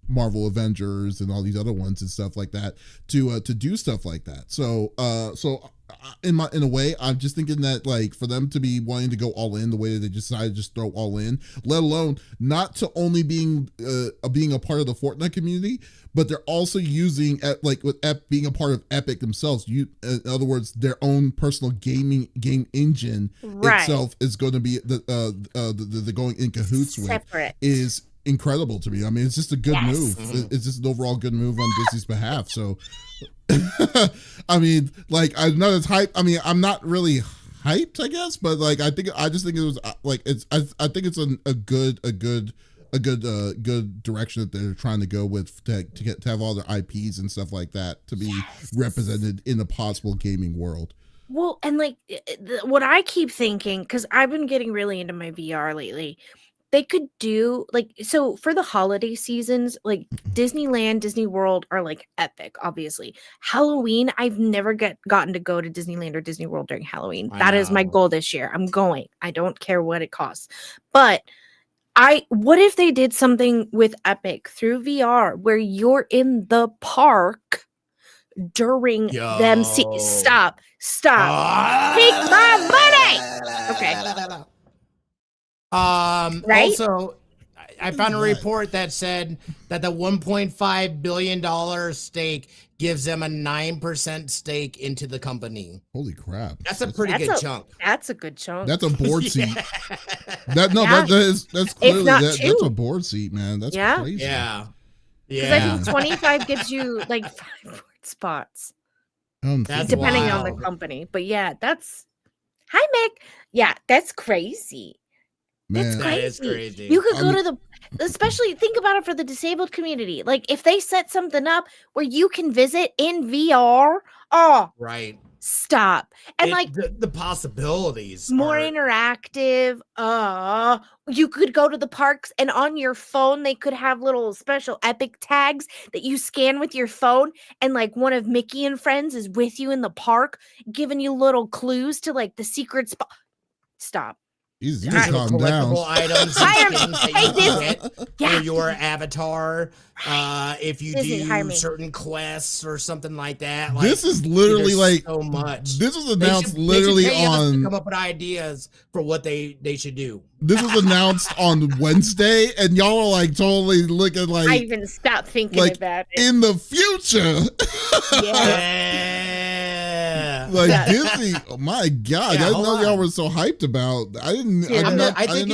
Marvel Avengers and all these other ones and stuff like that to do stuff like that. So in a way, I'm just thinking that like for them to be wanting to go all in the way that they decided to just throw all in, let alone not to only being a part of the Fortnite community, but they're also using being a part of Epic themselves. In other words, their own personal game engine itself is going to be the going in cahoots with is incredible to me. I mean, it's just a good move. It's just an overall good move on Disney's behalf. So, I mean, like, I know it's hype. I mean, I'm not really hyped, I guess, but like, I just think it was like, I think it's a good direction that they're trying to go with to have all their IPs and stuff like that to be represented in a possible gaming world. Well, and like what I keep thinking, because I've been getting really into my VR lately. They could do so for the holiday seasons, like Disneyland, Disney World are like epic, obviously. Halloween, I've never gotten to go to Disneyland or Disney World during Halloween. That is my goal this year. I'm going. I don't care what it costs. But what if they did something with Epic through VR where you're in the park during them stop. Take my money. Okay. Also, I found a report that said that the $1.5 billion stake gives them a 9% stake into the company. Holy crap! That's a pretty good chunk. That's a good chunk. That's a board seat. That's clearly that's a board seat, man. That's crazy. Yeah. Because I think 25 gives you like 5 board spots. That's depending wild. on the company. But yeah, that's hi Mick. Yeah, that's crazy. Man. That's crazy. That is crazy. You could go to the, especially think about it for the disabled community. Like if they set something up where you can visit in VR, right. Stop. And like the possibilities more are... interactive. You could go to the parks and on your phone they could have little special epic tags that you scan with your phone, and like one of Mickey and friends is with you in the park giving you little clues to like the secret spot. Stop. You just calm down. Items for your avatar. If you do certain quests or something like that. Like, this is literally like so much. This was announced literally on. Come up with ideas for what they should do. This was announced on Wednesday, and y'all are like totally looking like. I even stopped thinking like, about it. In the future. Yeah. Like Disney, oh my God! I didn't know y'all were so hyped about. I didn't know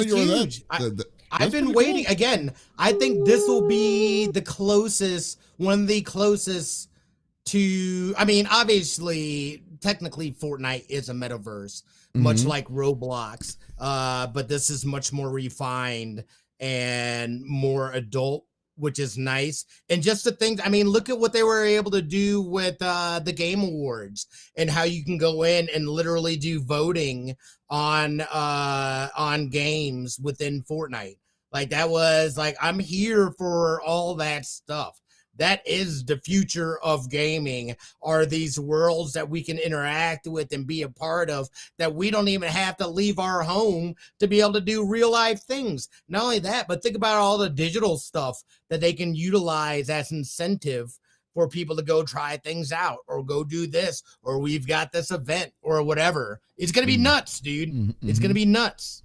you were that. I've been waiting. Cool. Again, I think this will be the closest, one of the closest to. I mean, obviously, technically, Fortnite is a metaverse, much like Roblox. But this is much more refined and more adult, which is nice. And just the things, I mean, look at what they were able to do with the Game Awards and how you can go in and literally do voting on games within Fortnite. Like that was like, I'm here for all that stuff. That is the future of gaming, are these worlds that we can interact with and be a part of, that we don't even have to leave our home to be able to do real life things. Not only that, but think about all the digital stuff that they can utilize as incentive for people to go try things out or go do this, or we've got this event or whatever. It's going to be nuts, dude. It's going to be nuts.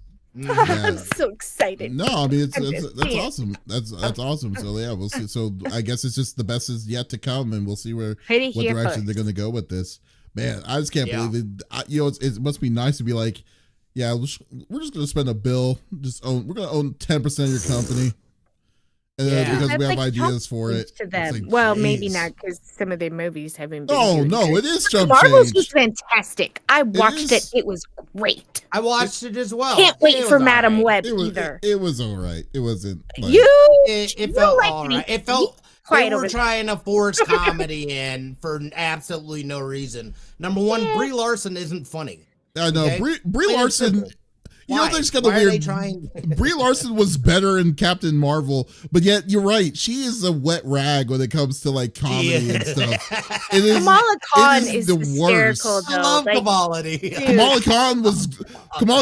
I'm so excited. No, I mean that's awesome. That's awesome. So yeah, we'll see. So I guess it's just the best is yet to come, and we'll see what direction they're going to go with this. Man, I just can't believe it. It must be nice to be like, yeah, we're just going to spend a bill. We're going to own 10% of your company. Because that's we have like ideas for it. To them. Like, well, maybe not, because some of their movies haven't been. Oh no, it is jump Marvel's change. was fantastic. I watched it. It was great. I watched it as well. Can't wait for Madam Web either. It was all right. It wasn't. Like, it felt all right. It felt they were trying to force comedy in for absolutely no reason. Number one, Brie Larson isn't funny. I know Brie Larson. You know, things kind of weird. Brie Larson was better in Captain Marvel, but yet you're right. She is a wet rag when it comes to like comedy and stuff. Kamala Khan is the hysterical, worst. Though. I love Kamala. Kamala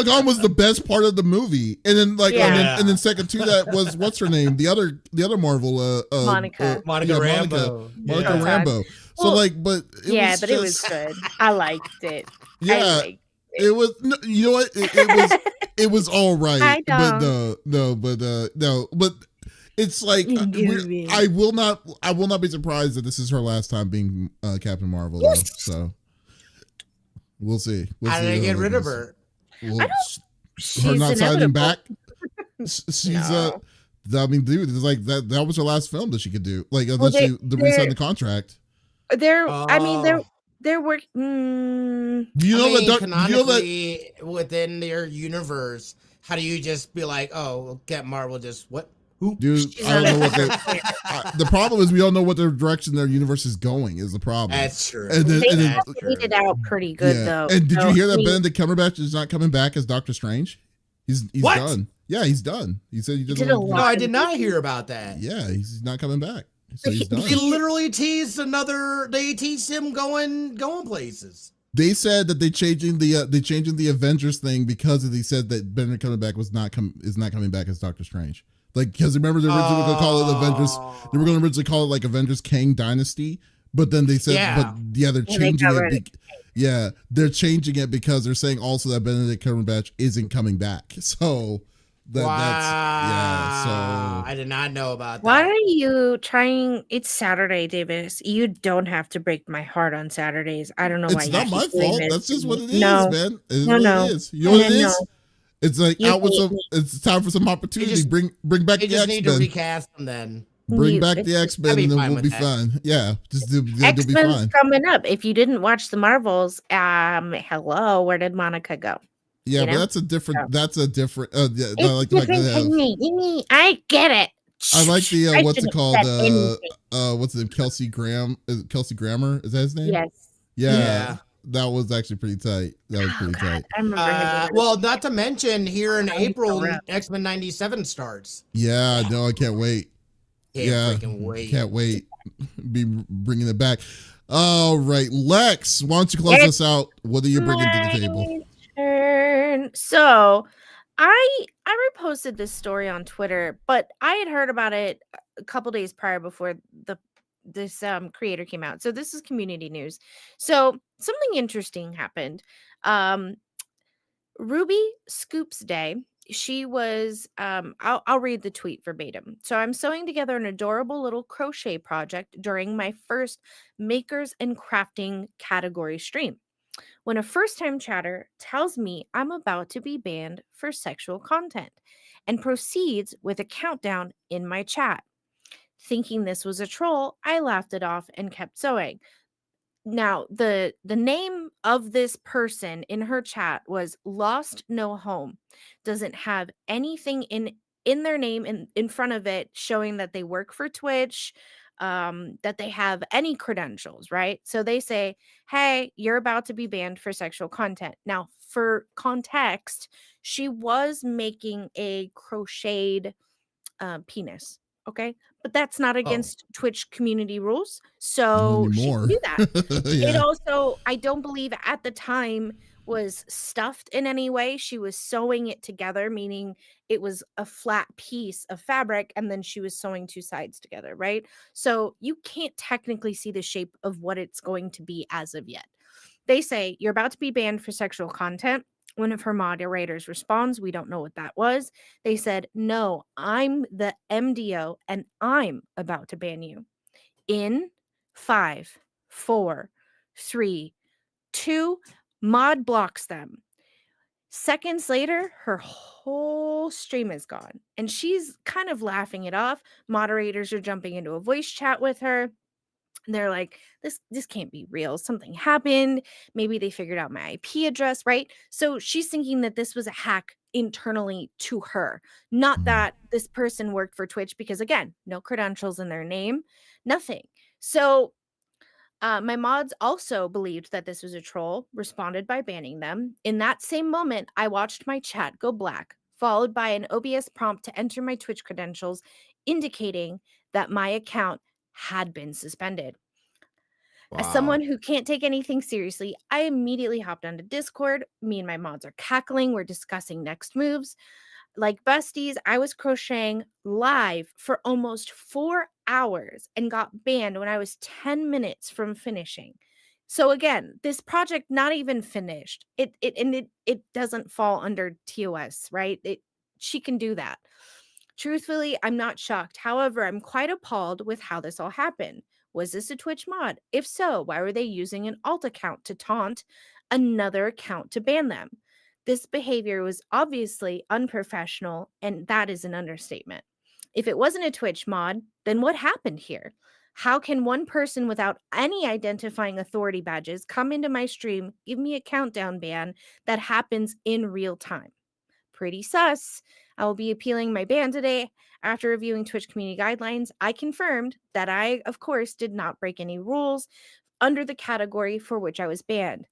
Khan was the best part of the movie, and then and then second to that was what's her name? The other Marvel Monica Rambeau. Monica Rambeau. So but it was good. I liked it. Yeah. It was, you know what? It was all right, but but it's like I will not be surprised that this is her last time being Captain Marvel. Though, so we'll see. How did they get rid of her? Well, her not signing back. She's I mean, dude, it's like that was her last film that she could do. Like unless she re-signed the contract. They're working. Do you know that canonically within their universe? How do you just be like, oh, Captain Marvel just what? Who? Dude, I don't know what the problem is. We don't know what their direction their universe is going. Is the problem? That's true. And they laid it out pretty good though. And did you hear that Benedict Cumberbatch is not coming back as Doctor Strange? He's done. Yeah, he's done. He said he did. No, I did not hear about that. Yeah, he's not coming back. So he's done. They literally teased They teased him going places. They said that they changing the Avengers thing because they said that Benedict Cumberbatch is not coming back as Doctor Strange. Like, because remember they originally going to call it Avengers. They were going to originally call it like Avengers Kang Dynasty, but then they said, they're changing it. They're changing it because they're saying also that Benedict Cumberbatch isn't coming back. So That's yeah. So I did not know about Why that. are you trying? It's Saturday, Davis. You don't have to break my heart on Saturdays. I don't know why it's you not keep my doing fault. this That's to just what me. it is, No, man. It is no, what it no, is. You know what it no. is? It's like You out with hate some. me. It's time for some opportunity. just- Bring back They the just X need to Men. recast them then. Bring back the It's X Men, I'd be and then fine we'll with be that. fine. Yeah, just they'll be X-Men's fine. coming up. If you didn't watch the Marvels, hello, where did Monica go? Yeah, You but know? that's a different. So, That's a different. Yeah, I it's like the fact that different they than have. me. I get it. I like the I what's it shouldn't called? have said anything. What's it? Kelsey Graham? Is it Kelsey Grammer? Is that his name? Yes. Yeah, Yeah. that was actually pretty tight. That was Oh pretty God, tight. I remember him being Well, not to mention here in Oh, he's so April, rough. X-Men 97 starts. Yeah, no, I can't wait. Can't Yeah, freaking wait. can't wait. Be bringing it back. All right, Lex, why don't you close It's us out? What are you bringing to the my table? turn. So I reposted this story on Twitter, but I had heard about it a couple days prior before this creator came out. So this is community news. So something interesting happened. Um Ruby Scoops Day. She was I'll read the tweet verbatim. So I'm sewing together an adorable little crochet project during my first makers and crafting category stream when a first time chatter tells me I'm about to be banned for sexual content and proceeds with a countdown in my chat. Thinking this was a troll, I laughed it off and kept sewing. Now, the name of this person in her chat was Lost No Home. Doesn't have anything in their name in front of it showing that they work for Twitch, that they have any credentials, right? So they say, "Hey, you're about to be banned for sexual content." Now, for context, she was making a crocheted penis. Okay. But that's not Oh. against Twitch community rules. Not So she can anymore. do that. It Yeah. also, I don't believe at the time was stuffed in any way. She was sewing it together, meaning it was a flat piece of fabric and then she was sewing two sides together, right? So you can't technically see the shape of what it's going to be as of yet. They say you're about to be banned for sexual content. One of her moderators responds, "We don't know what that was." They said, "No, I'm the MDO and I'm about to ban you." In 5, 4, 3, 2, mod blocks them. Seconds later, her whole stream is gone. And she's kind of laughing it off. Moderators are jumping into a voice chat with her. They're like, this can't be real. Something happened. Maybe they figured out my IP address, right? So she's thinking that this was a hack internally to her, not that this person worked for Twitch, because again, no credentials in their name, nothing. So my mods also believed that this was a troll, responded by banning them. In that same moment, I watched my chat go black, followed by an OBS prompt to enter my Twitch credentials, indicating that my account had been suspended. As Wow. someone who can't take anything seriously, I immediately hopped onto Discord. Me and my mods are cackling. We're discussing next moves. Like besties, I was crocheting live for almost 4 hours and got banned when I was 10 minutes from finishing. So again, this project not even finished. It doesn't fall under TOS, right? She can do that. Truthfully, I'm not shocked. However, I'm quite appalled with how this all happened. Was this a Twitch mod? If so, why were they using an alt account to taunt another account to ban them? This behavior was obviously unprofessional, and that is an understatement. If it wasn't a Twitch mod, then what happened here? How can one person without any identifying authority badges come into my stream, give me a countdown ban that happens in real time? Pretty sus. I will be appealing my ban today. After reviewing Twitch community guidelines, I confirmed that I, of course, did not break any rules under the category for which I was banned.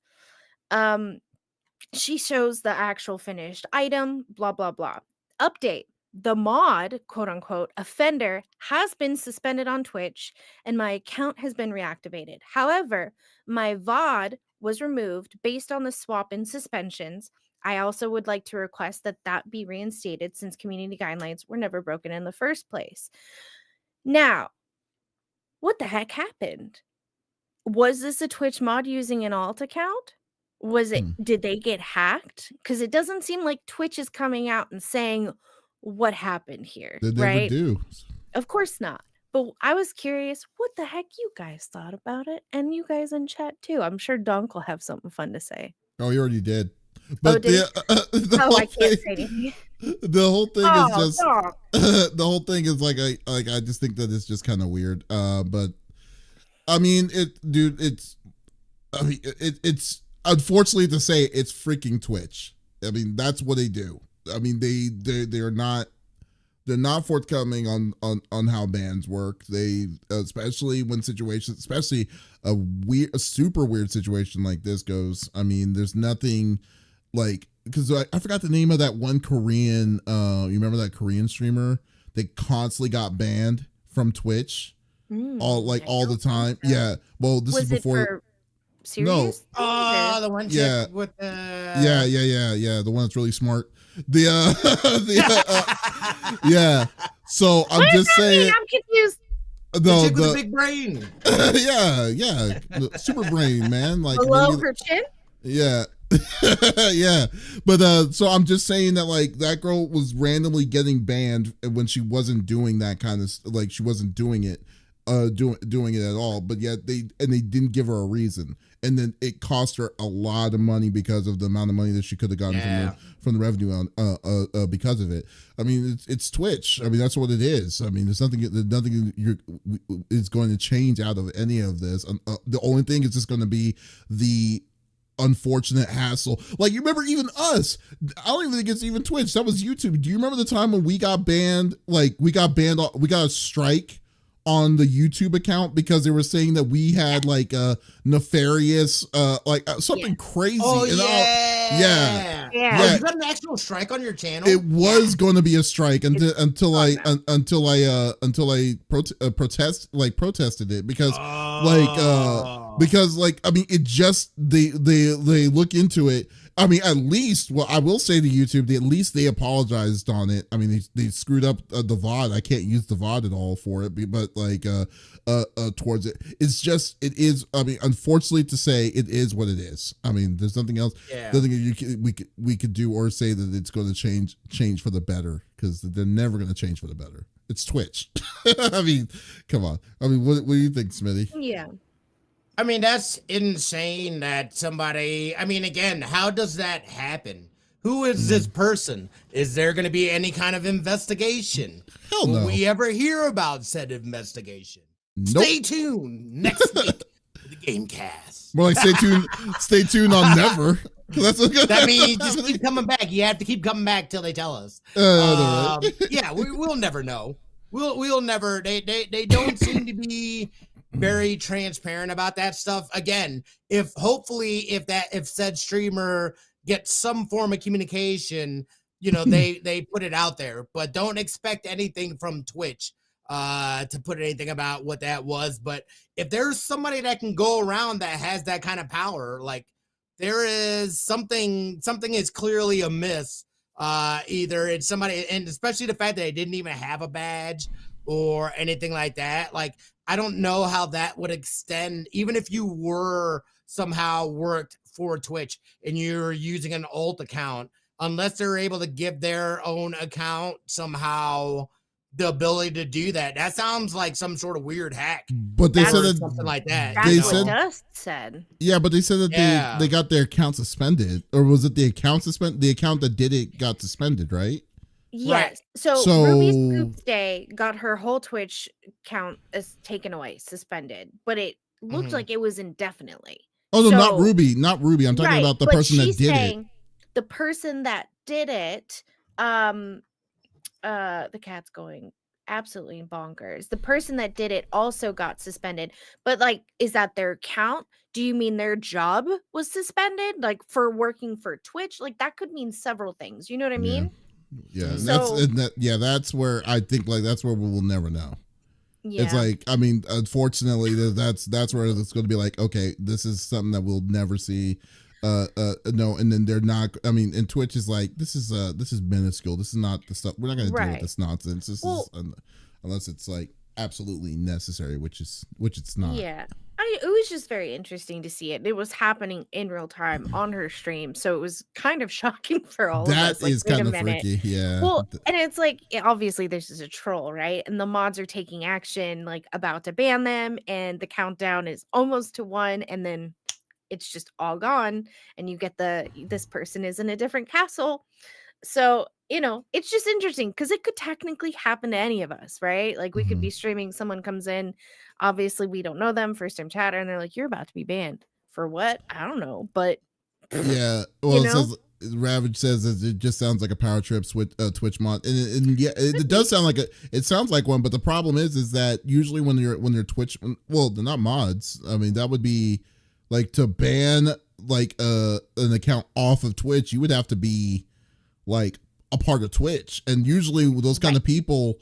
She shows the actual finished item, blah, blah, blah. Update. The mod, quote unquote, offender has been suspended on Twitch and my account has been reactivated. However, my VOD was removed based on the swap in suspensions. I also would like to request that that be reinstated since community guidelines were never broken in the first place. Now, what the heck happened? Was this a Twitch mod using an alt account? Was it, did they get hacked? Because it doesn't seem like Twitch is coming out and saying what happened here, They never right? do. Of course not. But I was curious what the heck you guys thought about it, and you guys in chat too. I'm sure Donk will have something fun to say. Oh, he already did. Oh, But did he? the Oh, whole I can't thing, say anything. the whole thing is Oh, just Donk. the whole thing is like I just think that it's just kind of weird. But I mean, it's it's unfortunately to say it's freaking Twitch. I mean, that's what they do. I mean, they're not forthcoming on how bans work. They especially when situations, especially a super weird situation like this goes. I mean, there's nothing like, because I forgot the name of that one Korean. You remember that Korean streamer that constantly got banned from Twitch all the time? So. Yeah. Well, this is before. It for serious? Oh, the one chick with the Yeah. The one that's really smart. Yeah. So I'm just saying. I'm confused. The chick with the big brain. Yeah. Super brain, man. Like Below her chin? Yeah. Yeah. But so I'm just saying that like that girl was randomly getting banned when she wasn't doing that kind of like she wasn't doing it doing it at all, but yet they didn't give her a reason, and then it cost her a lot of money because of the amount of money that she could have gotten from the revenue on because of it. I mean, it's Twitch. I mean, that's what it is. I mean, there's nothing is going to change out of any of this. The only thing is just going to be the unfortunate hassle. Like, you remember even us, I don't even think it's even Twitch, that was YouTube. Do you remember the time when we got banned? Like, we got a strike on the YouTube account because they were saying that we had like a nefarious something crazy. Oh, and yeah. Yeah. You got an actual strike on your channel? It was going to be a strike until I protested it because I mean, it just they look into it. I mean, at least, well, I will say to YouTube, at least they apologized on it. I mean, they screwed up the VOD. I can't use the VOD at all for it, but like towards it, it's just, it is. I mean, unfortunately to say, it is what it is. I mean, there's nothing else. Yeah. Nothing we could do or say that it's going to change for the better, because they're never going to change for the better. It's Twitch. I mean, come on. I mean, what do you think, Smitty? Yeah. I mean, that's insane that somebody, I mean, again, how does that happen? Who is this person? Is there going to be any kind of investigation? Hell no. Will we ever hear about said investigation? Nope. Stay tuned next week for the Game Cast. More like stay tuned on never. That means just keep coming back. You have to keep coming back till they tell us. Yeah, we'll never know. We'll never, they don't seem to be very transparent about that stuff. Again, if said streamer gets some form of communication, you know, they put it out there, but don't expect anything from Twitch to put anything about what that was. But if there's somebody that can go around that has that kind of power, like, there is something is clearly amiss. Either it's somebody, and especially the fact that they didn't even have a badge or anything like that. Like, I don't know how that would extend, even if you were somehow worked for Twitch and you're using an alt account, unless they're able to give their own account somehow the ability to do that. That sounds like some sort of weird hack. But they said that something like that. That's what Dust said. Yeah, but they said that they got their account suspended, or was it the account suspended? The account that did it got suspended, right? Yes. Right. So Ruby Scoops Day got her whole Twitch account taken away, suspended, but it looked like it was indefinitely. Oh no, not Ruby. I'm talking about the person that did it. The person that did it, the cat's going absolutely bonkers. The person that did it also got suspended, but like, is that their account? Do you mean their job was suspended, like for working for Twitch? Like, that could mean several things. You know what I mean? Yeah, that's where I think, like, that's where we will never know. Yeah. It's like, I mean, unfortunately, that's where it's going to be like, okay, this is something that we'll never see. No, and then they're not. I mean, and Twitch is like, this is minuscule. This is not the stuff. We're not going to deal with this nonsense. This is unless it's like absolutely necessary, which it's not. Yeah. It was just very interesting to see it. It was happening in real time on her stream, so it was kind of shocking for all of That us. Like, is wait a kind of minute. freaky. Yeah. Well, and it's like obviously this is a troll, right? And the mods are taking action, like about to ban them, and the countdown is almost to 1, and then it's just all gone, and you get this person is in a different castle. So, it's just interesting because it could technically happen to any of us, right? Like we could Mhm. be streaming, someone comes in, obviously we don't know them, first time chatter, and they're like, "You're about to be banned." For what? I don't know, but Yeah. you Well, it know, says Ravage says that it just sounds like a power trip Twitch mod, and yeah, it does sound like it sounds like one. But the problem is that usually when they're Twitch, well, they're not mods. I mean, that would be like to ban like an account off of Twitch. You would have to be like a part of Twitch, and usually those kind of people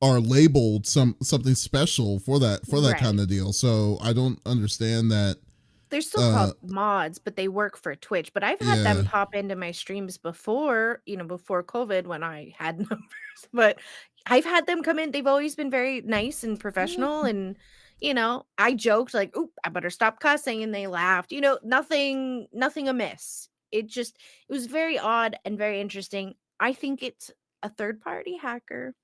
are labeled something special for that right. kind of deal. So I don't understand that. They're still called mods, but they work for Twitch. But I've had them pop into my streams before, before COVID when I had numbers. But I've had them come in. They've always been very nice and professional. And, I joked like, "Oop, I better stop cussing." And they laughed. Nothing amiss. It was very odd and very interesting. I think it's a third-party hacker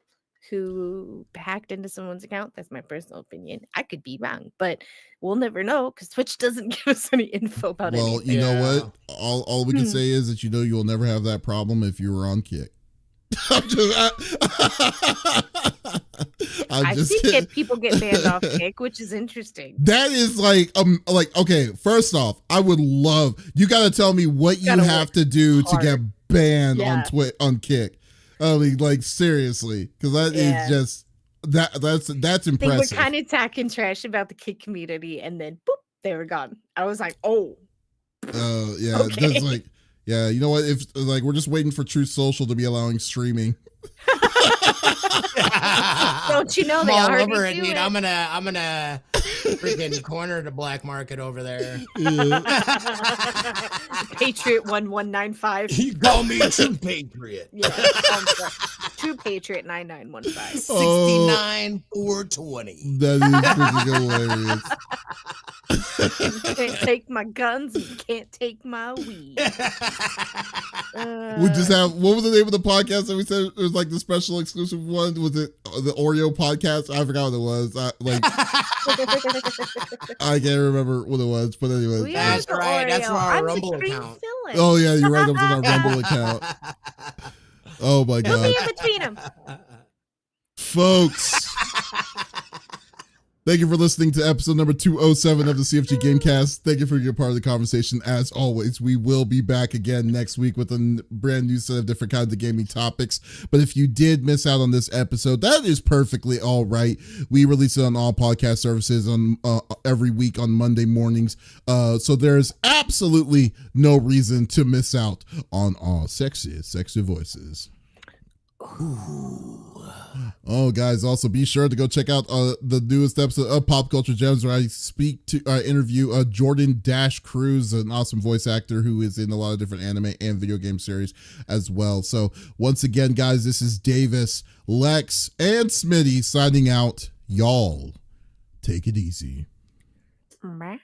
who hacked into someone's account. That's my personal opinion. I could be wrong, but we'll never know because Twitch doesn't give us any info about anything. Well, you know what? All we can say is that you will never have that problem if you were on Kick. I've seen people get banned off Kick, which is interesting. That is like okay, first off, I would love you gotta tell me what you have to do to get banned on Kick. I mean, like seriously, because that is just that's impressive. They were kind of talking trash about the Kick community, and then boop, they were gone. I was like, oh, yeah, okay. That's like, yeah, you know what? If like we're just waiting for Truth Social to be allowing streaming. Don't you know they already over it, do dude. it. I'm gonna freaking corner the black market over there. Patriot 1195. You call me True Patriot. Yeah, True Patriot 9915. 69 420. That is freaking hilarious. You can't take my guns. You can't take my weed. We just have, what was the name of the podcast that we said it was like the special exclusive one? Was it the Oreo podcast? I forgot what it was. I can't remember what it was, but anyway. That's right. That's from our Rumble account. Oh yeah, you're right. That was on our Rumble account. Oh my god. Put me in between them. Folks. Thank you for listening to episode number 207 of the CFG Game Cast. Thank you for being a part of the conversation. As always, we will be back again next week with a brand new set of different kinds of gaming topics. But if you did miss out on this episode, that is perfectly all right. We release it on all podcast services on every week on Monday mornings. So there's absolutely no reason to miss out on all sexy voices. Ooh. Oh, guys! Also, be sure to go check out the newest episode of Pop Culture Gems, where I interview Jordan Cruz, an awesome voice actor who is in a lot of different anime and video game series as well. So, once again, guys, this is Davis, Lex, and Smitty signing out. Y'all, take it easy. Bye.